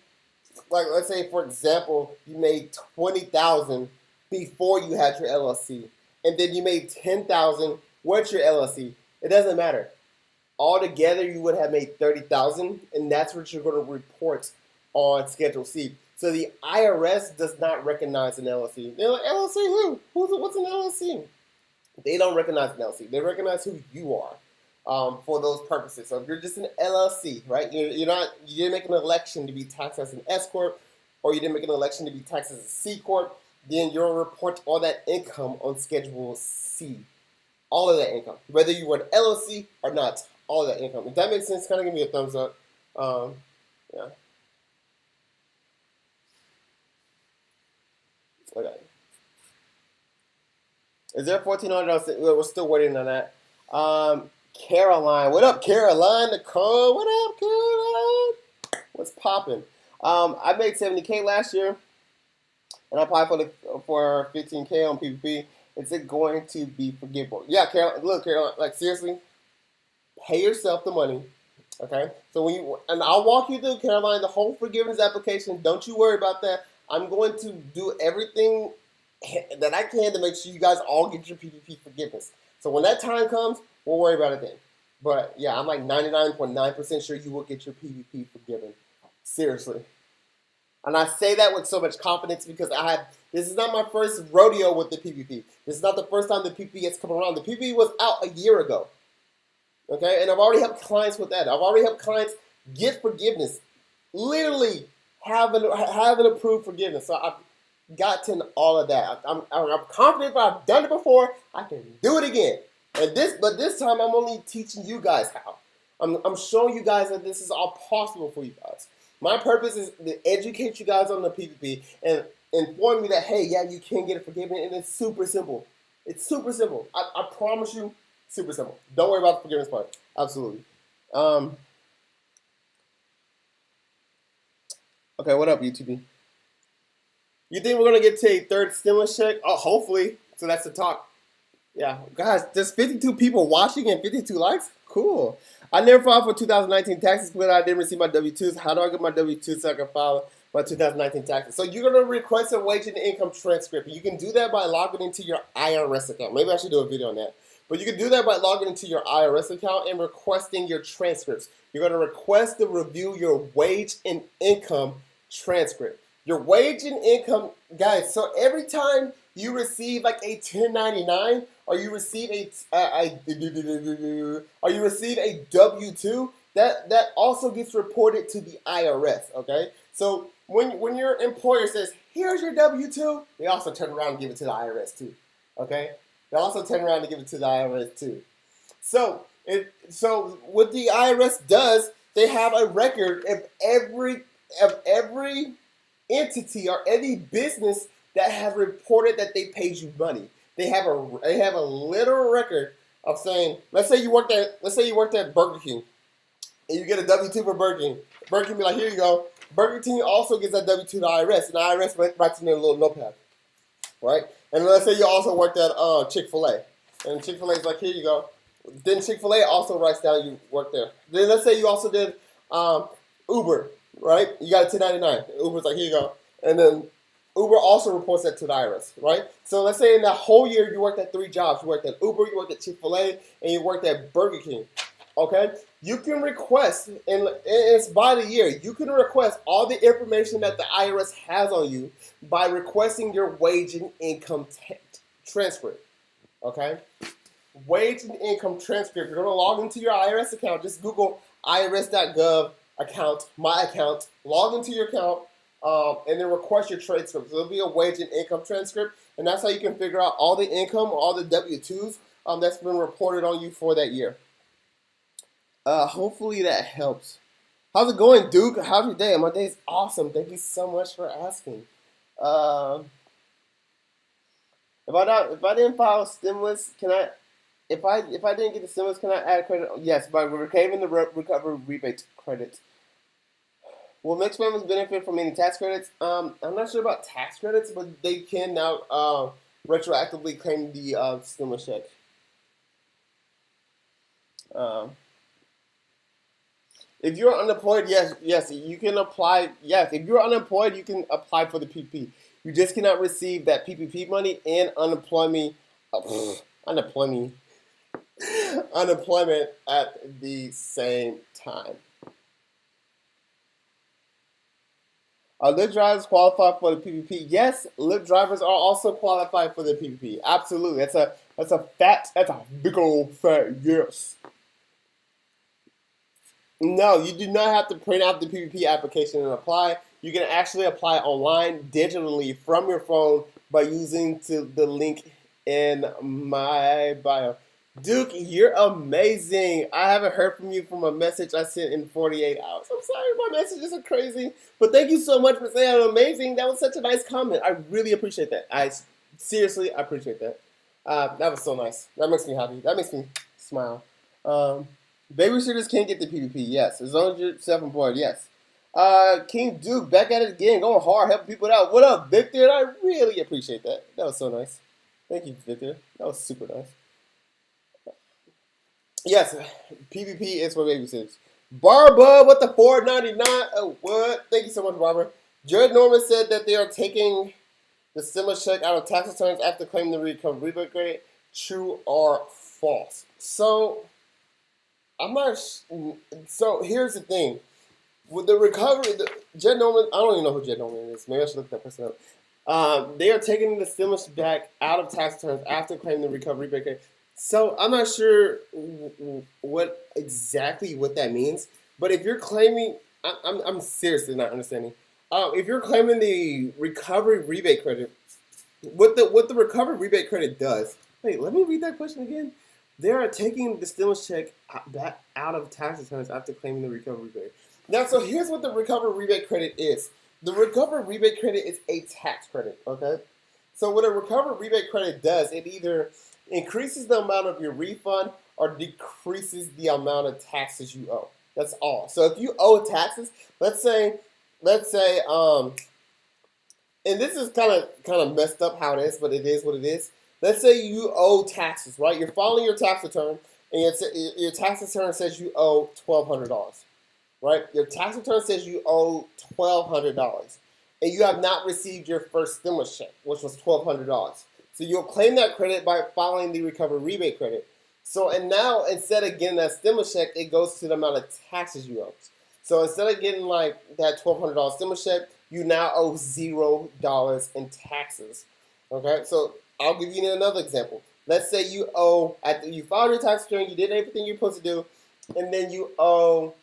for example, you made $20,000 before you had your LLC, and then you made $10,000 with your LLC. It doesn't matter. Altogether, you would have made $30,000, and that's what you're going to report on Schedule C. So the IRS does not recognize an LLC. They're like, LLC who? What's an LLC? They don't recognize an LLC. They recognize who you are for those purposes. So if you're just an LLC, right? You didn't make an election to be taxed as an S corp, or you didn't make an election to be taxed as a C corp, then you'll report all that income on Schedule C. All of that income, whether you were an LLC or not, all of that income. If that makes sense, kind of give me a thumbs up. Yeah. Okay. Is there $1,400? We're still waiting on that. Caroline, what up, Caroline? Nicole, what up, Caroline? What's popping? I made $70K last year, and I applied for $15K on PPP. Is it going to be forgivable? Yeah, Caroline. Look, Caroline. Like seriously, pay yourself the money. Okay. So and I'll walk you through, Caroline, the whole forgiveness application. Don't you worry about that. I'm going to do everything that I can to make sure you guys all get your PPP forgiveness. So when that time comes, we'll worry about it then. But yeah, I'm like 99.9% sure you will get your PPP forgiven. Seriously. And I say that with so much confidence because this is not my first rodeo with the PPP. This is not the first time the PPP has come around. The PPP was out a year ago. Okay, and I've already helped clients with that. I've already helped clients get forgiveness. Literally have an approved forgiveness. So I've gotten all of that. I'm confident if I've done it before, I can do it again. But this time I'm only teaching you guys how. I'm showing you guys that this is all possible for you guys. My purpose is to educate you guys on the PPP and inform you that, hey, yeah, you can get it forgiven, and it's super simple. It's super simple. I promise you, super simple. Don't worry about the forgiveness part. Absolutely. Okay, what up, YouTube? You think we're going to get to a third stimulus check? Oh, hopefully. So that's the talk. Yeah, guys, there's 52 people watching and 52 likes? Cool. I never filed for 2019 taxes because I didn't receive my W-2s. How do I get my W-2s so I can file my 2019 taxes? So you're going to request a wage and income transcript. You can do that by logging into your IRS account. Maybe I should do a video on that. But you can do that by logging into your IRS account and requesting your transcripts. You're going to request to review your wage and income transcript. Your wage and income, guys, so every time you receive like a 1099 or you receive a W-2, that also gets reported to the IRS, okay? So when your employer says, here's your W-2, they also turn around and give it to the IRS too, okay? They also turn around and give it to the IRS too. So what the IRS does, they have a record of every entity or any business that has reported that they paid you money. They have a literal record of saying, let's say you worked at Burger King and you get a W-2 for Burger King. Burger King be like, here you go. Burger King also gets that W-2 to the IRS, and the IRS writes in their little notepad, right? And let's say you also worked at Chick-fil-A, and Chick-fil-A is like, here you go. Then Chick-fil-A also writes down you worked there. Then let's say you also did Uber, right? You got a 1099. Uber's like, here you go. And then Uber also reports that to the IRS, right? So let's say in that whole year you worked at 3 jobs. You worked at Uber, you worked at Chick-fil-A, and you worked at Burger King, okay? You can request, and it's by the year, you can request all the information that the IRS has on you by requesting your wage and income transcript, okay? Wage and income transcript. You're going to log into your IRS account. Just Google irs.gov account, my account, log into your account, and then request your transcript. So it'll be a wage and income transcript, and that's how you can figure out all the income, all the W-2s that's been reported on you for that year. Hopefully that helps. How's it going, Duke? How's your day? My day's awesome. Thank you so much for asking. If I didn't file stimulus, can I? If I didn't get the stimulus, can I add credit? Yes, by reclaiming the recovery rebate credits. Will mixed families benefit from any tax credits? I'm not sure about tax credits, but they can now retroactively claim the stimulus check. If you're unemployed, yes, you can apply. Yes, if you're unemployed, you can apply for the PPP. You just cannot receive that PPP money and unemployment at the same time. Are Lyft drivers qualified for the PPP? Yes, Lyft drivers are also qualified for the PPP. Absolutely, that's a big old fat yes. No, you do not have to print out the PPP application and apply. You can actually apply online digitally from your phone by using the link in my bio. Duke, you're amazing. I haven't heard from you from a message I sent in 48 hours. I'm sorry, my messages are crazy. But thank you so much for saying I'm amazing. That was such a nice comment. I really appreciate that. I appreciate that. That was so nice. That makes me happy. That makes me smile. Babysitters can get the PPP, yes. As long as you're self-employed, yes. King Duke, back at it again, going hard, helping people out. What up, Victor? I really appreciate that. That was so nice. Thank you, Victor. That was super nice. Yes, PPP is for babysitters. Barbara with the $4.99. Oh, what? Thank you so much, Barbara. Jared Norman said that they are taking the stimulus check out of tax returns after claiming the rebate credit. True or false? So, I'm not. So here's the thing. With the recovery, Jed Norman, I don't even know who Jed Norman is. Maybe I should look that person up. They are taking the stimulus back out of tax returns after claiming the recovery rebate credit. So I'm not sure what exactly what that means. But if you're claiming, I'm seriously not understanding. If you're claiming the recovery rebate credit, what the recovery rebate credit does. Wait, let me read that question again. They are taking the stimulus check back out of tax returns after claiming the recovery rebate. Now, so here's what the recovery rebate credit is. The recovery rebate credit is a tax credit, okay? So what a recovery rebate credit does, it either increases the amount of your refund or decreases the amount of taxes you owe. That's all. So if you owe taxes, let's say, and this is kind of messed up how it is, but it is what it is. Let's say you owe taxes, right? You're filing your tax return, and your tax return says you owe $1,200, right? Your tax return says you owe $1,200, and you have not received your first stimulus check, which was $1,200. So you'll claim that credit by filing the recovery rebate credit. So, and now instead of getting that stimulus check, it goes to the amount of taxes you owe. So instead of getting like that $1,200 stimulus check, you now owe $0 in taxes. Okay, so I'll give you another example. Let's say you owe, after you filed your tax return, you did everything you're supposed to do, and then you owe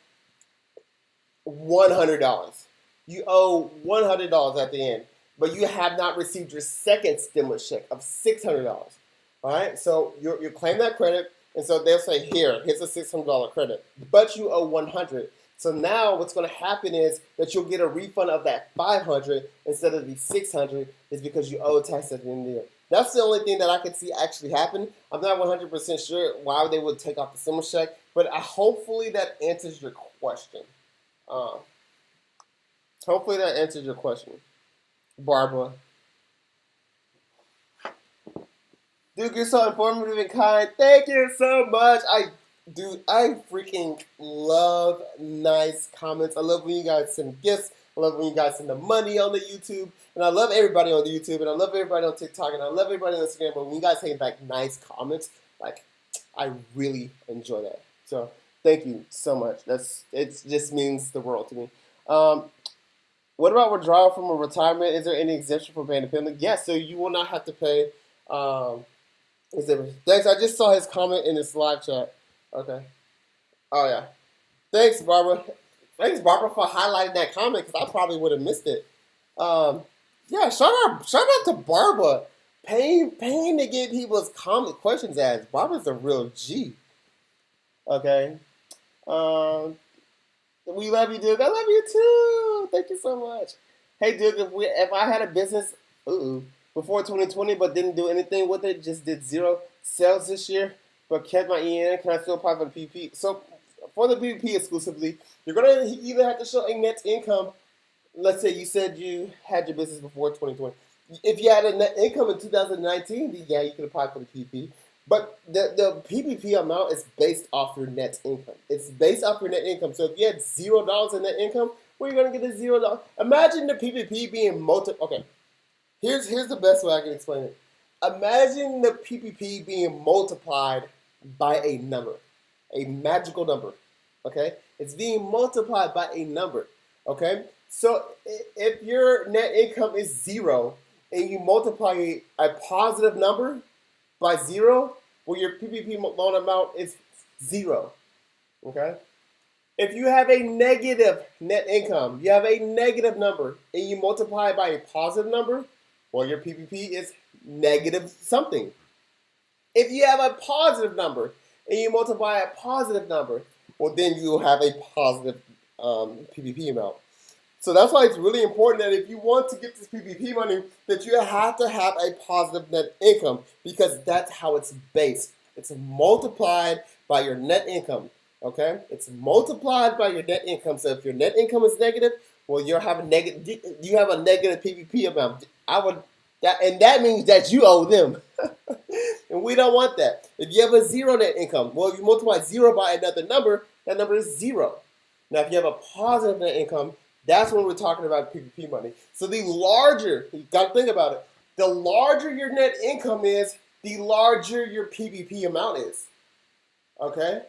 $100. You owe $100 at the end, but you have not received your second stimulus check of $600. All right, so you claim that credit, and so they'll say, here's a $600 credit, but you owe $100. So now what's going to happen is that you'll get a refund of that $500 instead of the $600 is because you owe tax at the end of the year. That's the only thing that I could see actually happen. I'm not 100% sure why they would take off the stimulus check, but hopefully that answers your question. Hopefully that answers your question, Barbara. Dude, you're so informative and kind. Thank you so much. I freaking love nice comments. I love when you guys send gifts. I love when you guys send the money on the YouTube. And I love everybody on the YouTube. And I love everybody on TikTok. And I love everybody on Instagram. But when you guys take back nice comments, like, I really enjoy that. So, thank you so much. It just means the world to me. What about withdrawal from a retirement? Is there any exemption for paying a penalty? Yes, so you will not have to pay. Thanks, I just saw his comment in his live chat. Okay. Oh, yeah. Thanks, Barbara. Thanks, Barbara, for highlighting that comment because I probably would have missed it. Yeah, shout out to Barbara. Paying to get people's comment questions asked. Barbara's a real G. Okay. We love you, Duke. I love you too. Thank you so much. Hey, Duke, if I had a business before 2020 but didn't do anything with it, just did 0 sales this year, but kept my EIN, can I still apply for the PPP? So for the PPP exclusively, you're going to either have to show a net income. Let's say you said you had your business before 2020. If you had a net income in 2019, then yeah, you could apply for the PPP. But the PPP amount is based off your net income. It's based off your net income. So if you had $0 in net income, where are you going to get the $0? Imagine the PPP being Okay, here's the best way I can explain it. Imagine the PPP being multiplied by a number, a magical number. Okay, it's being multiplied by a number. Okay, so if your net income is 0 and you multiply a positive number by 0, well, your PPP loan amount is 0. Okay? If you have a negative net income, you have a negative number, and you multiply it by a positive number, well, your PPP is negative something. If you have a positive number, and you multiply a positive number, well, then you'll have a positive PPP amount. So that's why it's really important that if you want to get this PPP money, that you have to have a positive net income because that's how it's based. It's multiplied by your net income, okay? It's multiplied by your net income. So if your net income is negative, well, you have a negative PPP amount. And that means that you owe them. And we don't want that. If you have a 0 net income, well, if you multiply 0 by another number, that number is 0. Now, if you have a positive net income, that's when we're talking about PPP money. So the larger, you got to think about it, the larger your net income is, the larger your PPP amount is. Okay?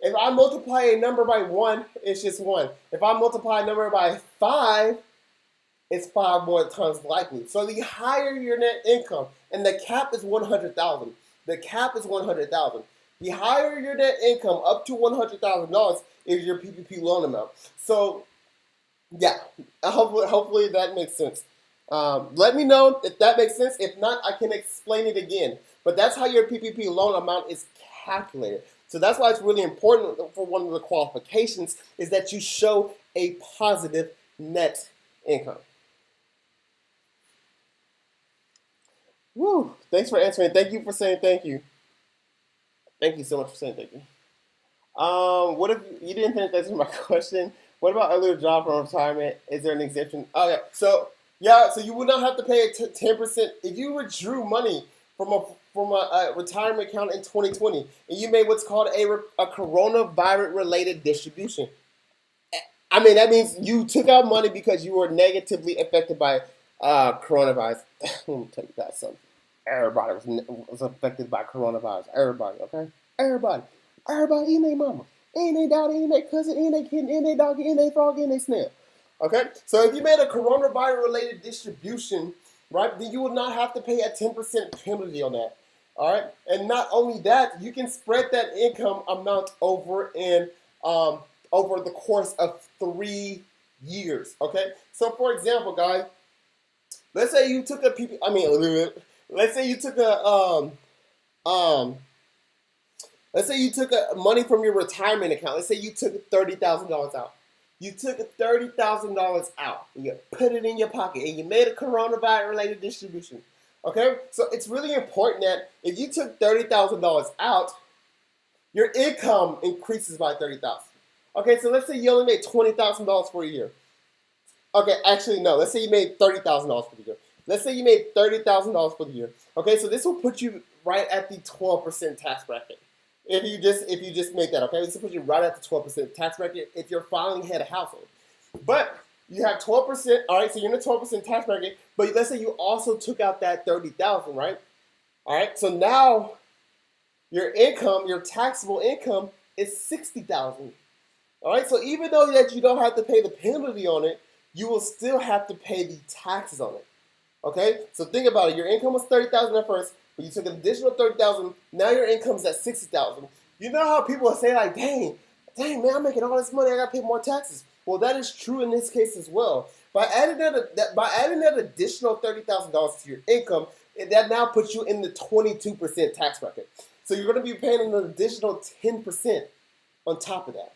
If I multiply a number by 1, it's just 1. If I multiply a number by 5, it's 5 more times likely. So the higher your net income, and the cap is 100,000. The cap is 100,000. The higher your net income, up to $100,000, is your PPP loan amount. So, yeah, hopefully that makes sense. Let me know if that makes sense. If not, I can explain it again. But that's how your PPP loan amount is calculated. So that's why it's really important for one of the qualifications is that you show a positive net income. Woo! Thanks for answering. Thank you for saying thank you. Thank you so much for saying thank you. What if you didn't finish answering my question? What about early withdrawal from retirement? Is there an exemption? Oh yeah. So you would not have to pay 10% if you withdrew money from a retirement account in 2020 and you made what's called a coronavirus related distribution. I mean, that means you took out money because you were negatively affected by coronavirus. Let me tell you guys something. Everybody was affected by coronavirus. Everybody, okay? Everybody in their mama. In their daughter, in their cousin, in their kid, in their dog, in their frog, in their snail. Okay? So if you made a coronavirus-related distribution, right, then you will not have to pay a 10% penalty on that. All right? And not only that, you can spread that income amount over the course of 3 years. Okay? So for example, guys, let's say you took let's say you took money from your retirement account. Let's say you took $30,000 out. You took $30,000 out and you put it in your pocket and you made a coronavirus related distribution. Okay? So it's really important that if you took $30,000 out, your income increases by $30,000. Okay, so let's say you only made $20,000 for a year. Okay, actually no, let's say you made $30,000 for the year. Let's say you made $30,000 for the year. Okay, so this will put you right at the 12% tax bracket. If you just make that, okay, this will put you right at the 12% tax bracket if you're filing head of household. But you have 12%. All right, so you're in the 12% tax bracket. But let's say you also took out that $30,000, right? All right, so now your income, your taxable income, is $60,000. All right, so even though that you don't have to pay the penalty on it, you will still have to pay the taxes on it. Okay, so think about it. Your income was $30,000 at first, but you took an additional $30,000. Now your income's at $60,000. You know how people say like, "Dang, man, I'm making all this money. I gotta pay more taxes." Well, that is true in this case as well. By adding that additional $30,000 to your income, that now puts you in the 22% tax bracket. So you're going to be paying an additional 10% on top of that.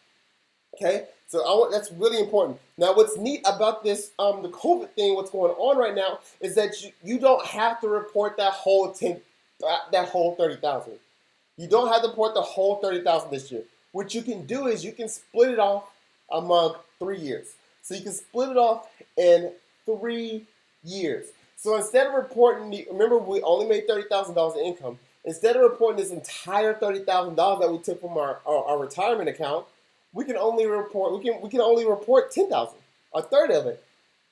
Okay, so that's really important. Now, what's neat about this, the COVID thing, what's going on right now, is that you don't have to report that whole 30,000. You don't have to report the whole 30,000 this year. What you can do is you can split it off among 3 years. So you can split it off in 3 years. So instead of reporting, remember we only made $30,000 in income. Instead of reporting this entire $30,000 that we took from our retirement account, we can only report 10,000, a third of it.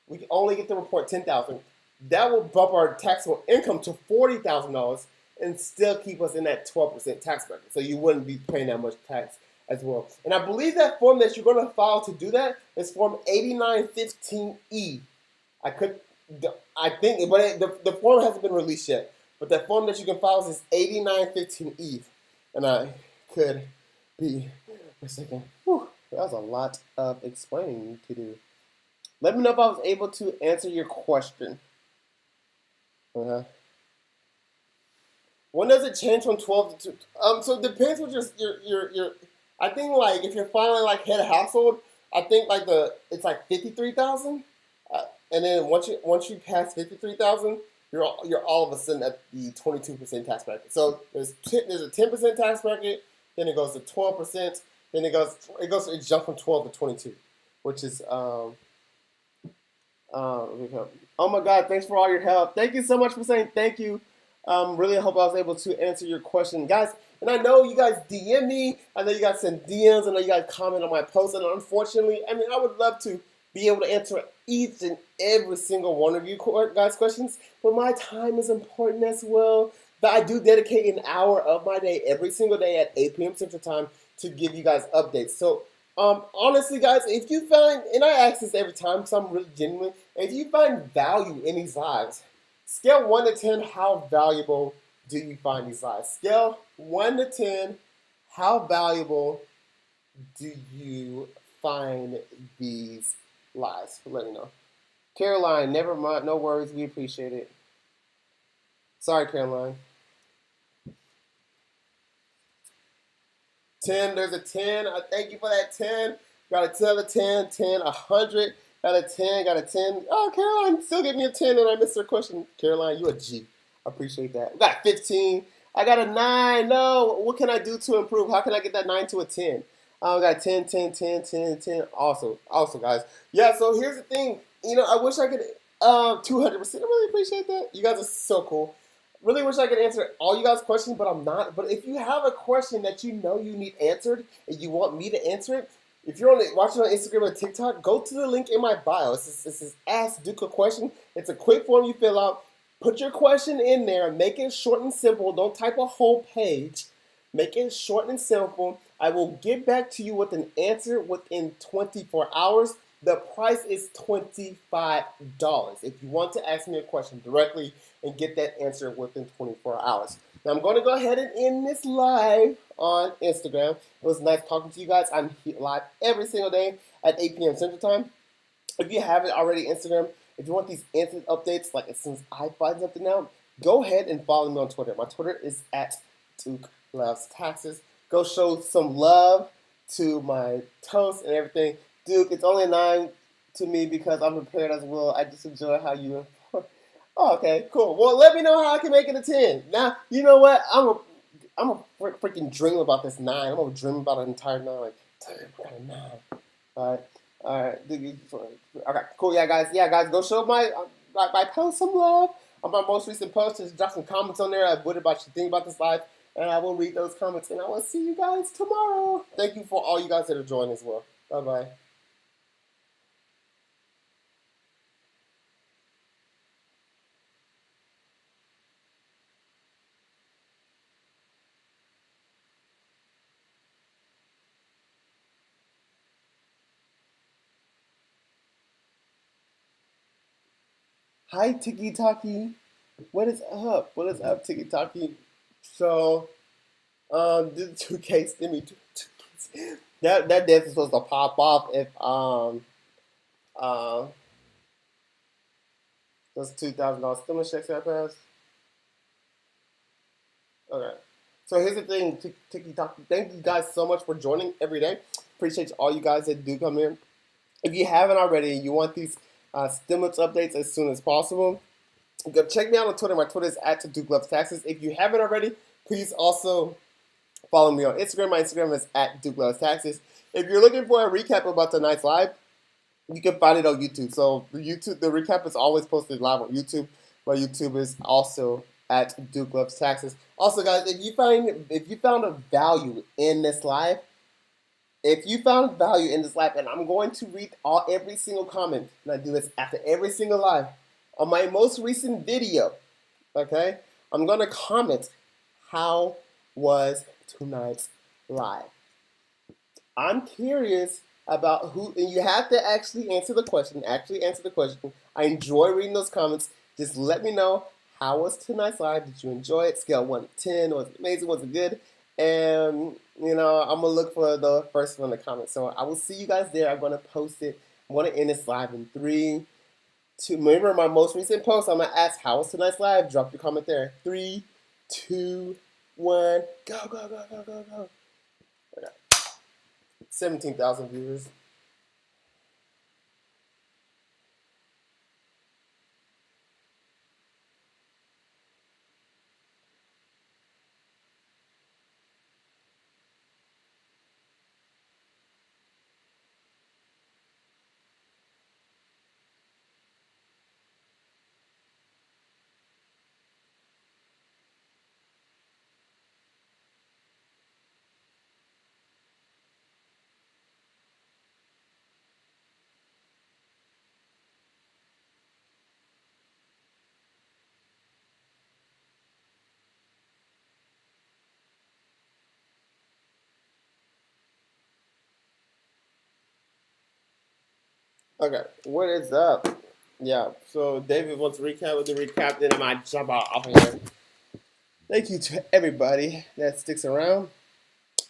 We can only get to report 10,000. That will bump our taxable income to $40,000 and still keep us in that 12% tax bracket. So you wouldn't be paying that much tax as well. And I believe that form that you're going to file to do that is Form 8915E. I think, but the form hasn't been released yet. But the form that you can file is 8915E. And I could be mistaken. Whew, that was a lot of explaining to do. Let me know if I was able to answer your question. When does it change from 12 to 2? So it depends what your I think like if you're filing like head of household, I think like it's like 53,000, and then once you pass 53,000, you're all of a sudden at the 22% tax bracket. So there's a 10% tax bracket, then it goes to 12%, then it jumps from 12 to 22, which is oh my God, thanks for all your help. Thank you so much for saying thank you. Really hope I was able to answer your question, guys. And I know you guys DM me. I know you guys send DMs. I know you guys comment on my posts. And unfortunately, I mean, I would love to be able to answer each and every single one of you guys' questions. But my time is important as well. But I do dedicate an hour of my day every single day at 8 p.m. Central Time to give you guys updates. So, honestly, guys, if you find, and I ask this every time because I'm really genuine, if you find value in these lives, scale 1 to 10, how valuable do you find these lives? Scale 1 to 10, how valuable do you find these lives? Let me know. Caroline, never mind, no worries, we appreciate it. Sorry, Caroline. 10, there's a 10. I thank you for that 10. Got a 10, a 10, 10, 100. Got a 10, got a 10. Oh, Caroline still gave me a 10 and I missed her question. Caroline, you a G. I appreciate that. We got a 15. I got a 9. No, what can I do to improve? How can I get that 9 to a 10? I got 10, 10, 10, 10, 10. Also, guys. Yeah, so here's the thing. I wish I could 200%. I really appreciate that. You guys are so cool. Really wish I could answer all you guys' questions, but I'm not. But if you have a question that you know you need answered and you want me to answer it, if you're watching on Instagram or TikTok, go to the link in my bio. This is Ask Duke a Question. It's a quick form you fill out. Put your question in there. Make it short and simple. Don't type a whole page. Make it short and simple. I will get back to you with an answer within 24 hours. The price is $25 if you want to ask me a question directly and get that answer within 24 hours. Now I'm going to go ahead and end this live on Instagram. It was nice talking to you guys. I'm live every single day at 8 p.m. Central Time. If you haven't already Instagram, if you want these instant updates, like as soon as I find something out, go ahead and follow me on Twitter. My Twitter is at Duke Loves Taxes. Go show some love to my toast and everything. Duke, it's only a 9 to me because I'm prepared as well. I just enjoy how you. Oh, okay, cool. Well, let me know how I can make it a 10. Now, you know what? I'm a freaking dream about this 9. I'm gonna dream about an entire 9. Like, damn, I got a 9. All right. Okay, cool. Yeah, guys, go show my post some love on my most recent post. Just drop some comments on there. What about you think about this live? And I will read those comments. And I will see you guys tomorrow. Thank you for all you guys that are joining as well. Bye bye. Hi, Tiki Taki. What is up? What is up, Tiki Taki? So, the 2K stimmy, that dance is supposed to pop off if uh those $2,000 stimulus checks got passed. Okay. So here's the thing, Tiki Taki. Thank you guys so much for joining every day. Appreciate all you guys that do come in. If you haven't already, and you want these stimulus updates as soon as possible, go check me out on Twitter. My Twitter is at Duke Loves Taxes. If you haven't already, please also follow me on Instagram. My Instagram is at Duke Loves Taxes. If you're looking for a recap about tonight's live, you can find it on YouTube. So the recap is always posted live on YouTube. My YouTube is also at Duke Loves Taxes. Also, guys, if you found a value in this live, and I'm going to read every single comment, and I do this after every single live on my most recent video. Okay, I'm gonna comment how was tonight's live. I'm curious about who, and you have to actually answer the question. I enjoy reading those comments. Just let me know how was tonight's live. Did you enjoy it? Scale 1 to 10. Was it amazing? Was it good? And I'm gonna look for the first one in the comments. So I will see you guys there. I'm gonna post it. I'm gonna end this live in 3, 2. Remember my most recent post. I'm gonna ask how was tonight's live. Drop your comment there. 3, 2, 1. Go, go, go, go, go, go. 17,000 viewers. Okay, what is up? Yeah, so David wants to recap with the recap, then I might jump out off of here. Thank you to everybody that sticks around.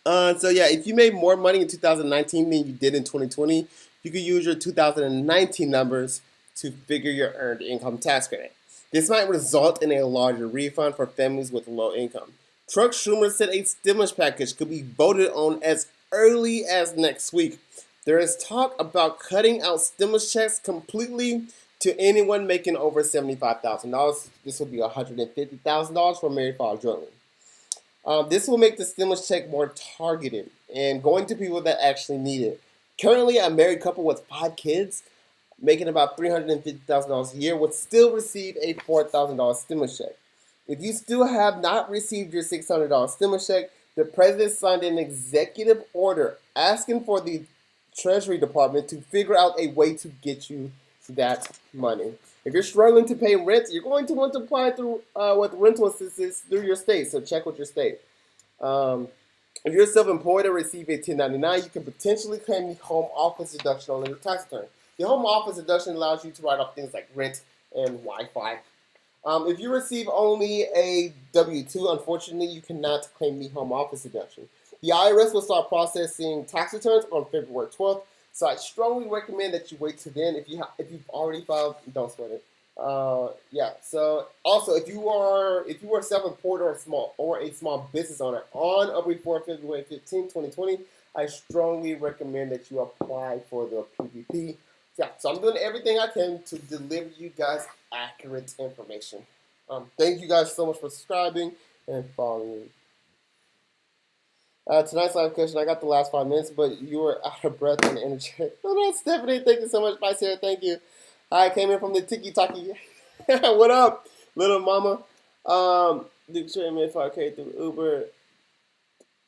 So yeah, if you made more money in 2019 than you did in 2020, you could use your 2019 numbers to figure your earned income tax credit. This might result in a larger refund for families with low income. Chuck Schumer said a stimulus package could be voted on as early as next week. There is talk about cutting out stimulus checks completely to anyone making over $75,000. This will be $150,000 for married filing jointly. This will make the stimulus check more targeted and going to people that actually need it. Currently, a married couple with 5 kids making about $350,000 a year would still receive a $4,000 stimulus check. If you still have not received your $600 stimulus check, the president signed an executive order asking for the Treasury Department to figure out a way to get you that money. If you're struggling to pay rent, you're going to want to apply through with rental assistance through your state. So check with your state. Um, if you're self-employed or receive a 1099, you can potentially claim the home office deduction on your tax return. The home office deduction allows you to write off things like rent and Wi-Fi. If you receive only a W-2, unfortunately, you cannot claim the home office deduction. The IRS will start processing tax returns on February 12th, so I strongly recommend that you wait till then. If you've already filed, don't sweat it. Yeah. So also, if you are self-employed or a small business owner on or before February 15, 2020, I strongly recommend that you apply for the PPP. Yeah. So I'm doing everything I can to deliver you guys accurate information. Thank you guys so much for subscribing and following. Tonight's live question, I got the last 5 minutes, but you were out of breath and energetic. Oh, no, Stephanie, thank you so much. Bye, Sarah, thank you. I came in from the Tiki Taki. What up, little mama? Duke Sherry made 5K through Uber.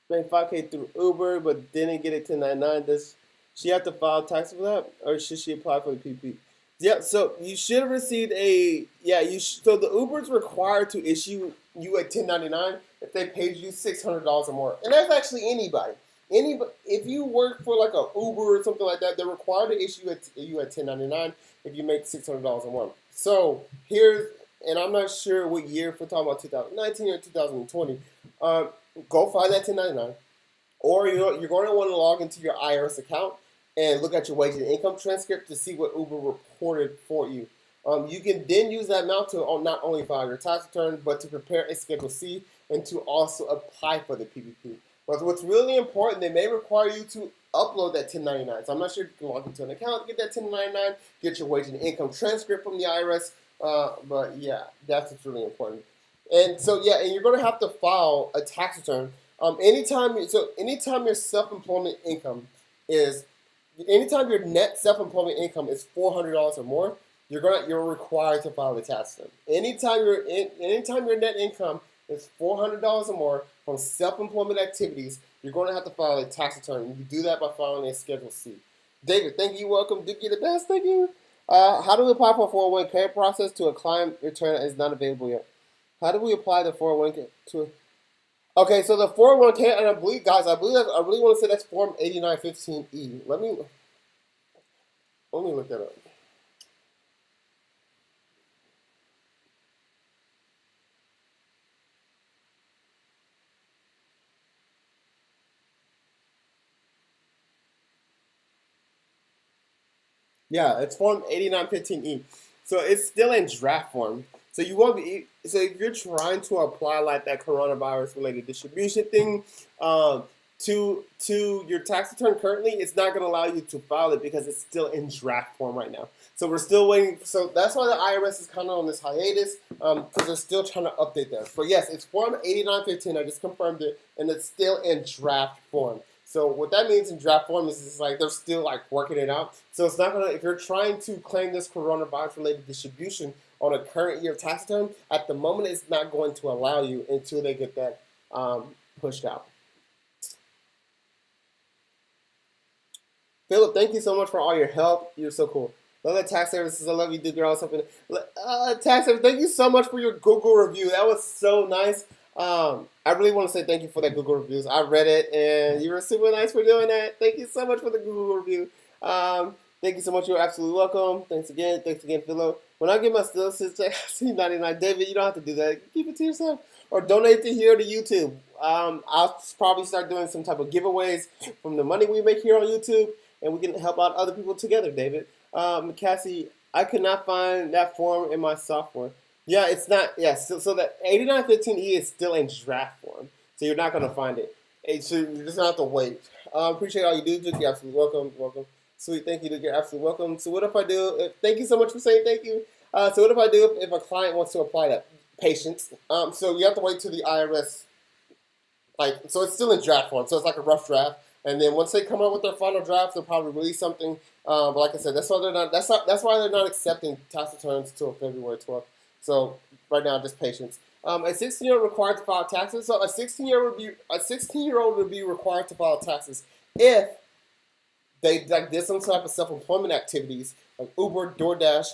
Made 5K through Uber, but didn't get a 1099. Does she have to file tax for that, or should she apply for the PP? Yeah, so you should have received a so the Uber's required to issue you a 1099 if they paid you $600 or more, and that's actually anybody. Anybody, if you work for like a Uber or something like that, they're required to issue you a 1099 if you make $600 or more. So here's, and I'm not sure what year, if we're talking about 2019 or 2020. Go find that 1099, or you're going to want to log into your IRS account and look at your wage and income transcript to see what Uber reported for you. You can then use that amount to not only file your tax return, but to prepare a Schedule C and to also apply for the PPP. But what's really important, they may require you to upload that 1099. So I'm not sure if you can log into an account, get that 1099, get your wage and income transcript from the IRS. But yeah, that's what's really important. And so yeah, and you're going to have to file a tax return. Anytime your self-employment income is anytime your net self-employment income is $400 or more, you're required to file a tax return. Anytime your net income is $400 or more from self-employment activities, you're going to have to file a tax return. You do that by filing a Schedule C. David, thank you. Welcome. Duke, you the best. Thank you. How do we apply for a 401k process to a client return that is not available yet? How do we apply the 401k to? Okay, so the 401k, and I believe I really want to say that's Form 8915E. Let me look that up. Yeah, it's Form 8915E. So it's still in draft form. So you won't be. So if you're trying to apply like that coronavirus related distribution thing to your tax return currently, it's not going to allow you to file it because it's still in draft form right now. So we're still waiting. So that's why the IRS is kind of on this hiatus because they're still trying to update that. But yes, it's Form 8915. I just confirmed it, and it's still in draft form. So what that means in draft form is it's like they're still like working it out. So it's not gonna, if you're trying to claim this coronavirus related distribution on a current year tax return, at the moment it's not going to allow you until they get that pushed out. Philip, thank you so much for all your help. You're so cool. Love that tax services. I love you, dude. You're all something. Tax service. Thank you so much for your Google review. That was so nice. I really want to say thank you for that Google reviews. I read it, and you were super nice for doing that. Thank you so much for the Google review. Thank you so much. You're absolutely welcome. Thanks again. Thanks again, Philo. When I get my still check, see 99. David, you don't have to do that. Keep it to yourself. Or donate to here to YouTube. I'll probably start doing some type of giveaways from the money we make here on YouTube, and we can help out other people together, David. Cassie, I could not find that form in my software. Yeah, it's not. Yeah, so that 8915E is still in draft form, so you're not gonna find it. So you're just gonna have to wait. Appreciate all you do, Duke. You're absolutely welcome. Welcome. Sweet, thank you, Duke. You're absolutely welcome. So what if I do? Thank you so much for saying thank you. So what if I do if a client wants to apply that? Patience. So you have to wait till the IRS, so it's still in draft form. So it's like a rough draft, and then once they come out with their final draft, they'll probably release something. But like I said, that's why they're not. That's why they're not accepting tax returns until February 12th. So right now, just patience. A 16-year-old required to file taxes. So a 16-year-old would be required to file taxes if they did some type of self-employment activities like Uber, DoorDash,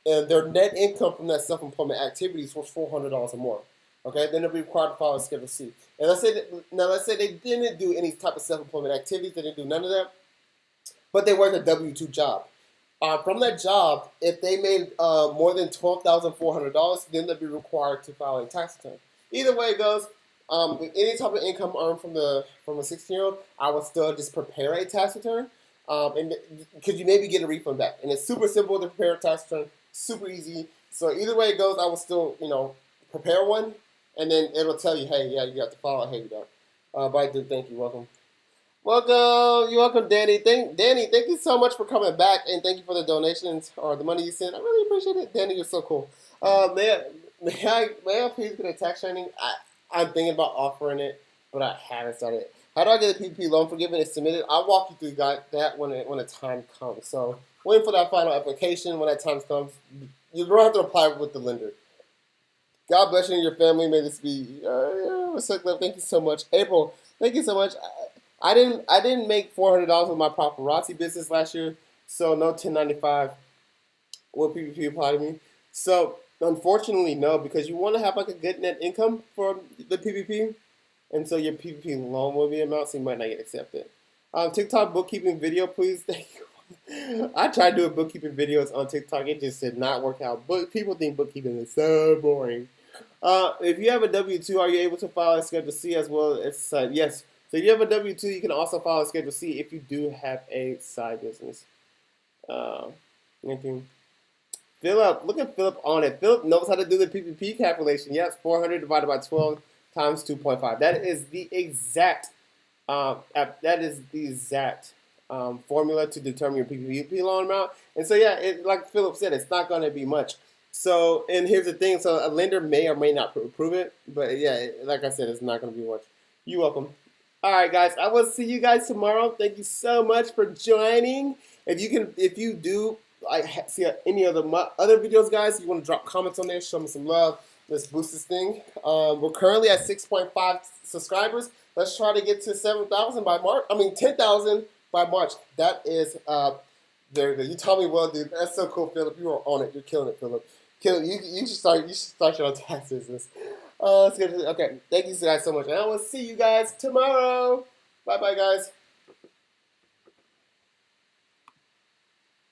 and their net income from that self-employment activities was $400 or more. Okay, then they'll be required to file a Schedule C. And let's say they didn't do any type of self-employment activities, they didn't do none of that, but they worked a W-2 job. From that job, if they made more than $12,400, then they'll be required to file a tax return. Either way it goes, any type of income earned from a 16-year-old, I would still just prepare a tax return, and because you maybe get a refund back. And it's super simple to prepare a tax return, super easy. So either way it goes, I will still prepare one, and then it'll tell you, hey, yeah, you got to file it. Hey, you don't. Bye, dude. Thank you. Welcome. Welcome, you're welcome, Danny. Danny, thank you so much for coming back, and thank you for the donations or the money you sent. I really appreciate it, Danny. You're so cool. May I please get a tax training? I'm thinking about offering it, but I haven't started it. How do I get a PPP loan forgiveness submitted? I'll walk you through that when the time comes. So waiting for that final application. When that time comes, you're going to have to apply with the lender. God bless you and your family. May this be. Thank you so much, April. Thank you so much. I didn't make $400 with my paparazzi business last year, so no 1095 will PPP apply to me. So unfortunately, no, because you want to have like a good net income for the PPP, and so your PPP loan will be amount, so you might not get accepted. TikTok bookkeeping video, please. Thank you. I tried doing bookkeeping videos on TikTok. It just did not work out. People think bookkeeping is so boring. If you have a W-2, are you able to file a Schedule C as well as side? Yes. So if you have a W-2, you can also file a Schedule C if you do have a side business. Thank you. Philip, look at Philip on it. Philip knows how to do the PPP calculation. Yes, 400 divided by 12 times 2.5. That is the exact. Formula to determine your PPP loan amount. And so yeah, like Philip said, it's not going to be much. So, and here's the thing. So a lender may or may not approve it, but yeah, like I said, it's not going to be much. You're welcome. All right, guys. I will see you guys tomorrow. Thank you so much for joining. If you do see any of the other videos, guys, you want to drop comments on there, show me some love. Let's boost this thing. We're currently at 6.5 subscribers. Let's try to get to 7,000 by March. 10,000 by March. That is very good. You taught me well, dude. That's so cool, Philip. You are on it. You're killing it, Philip. You should start your own tax business. Let's get to, okay. Thank you guys so much, and I will see you guys tomorrow. Bye, bye, guys.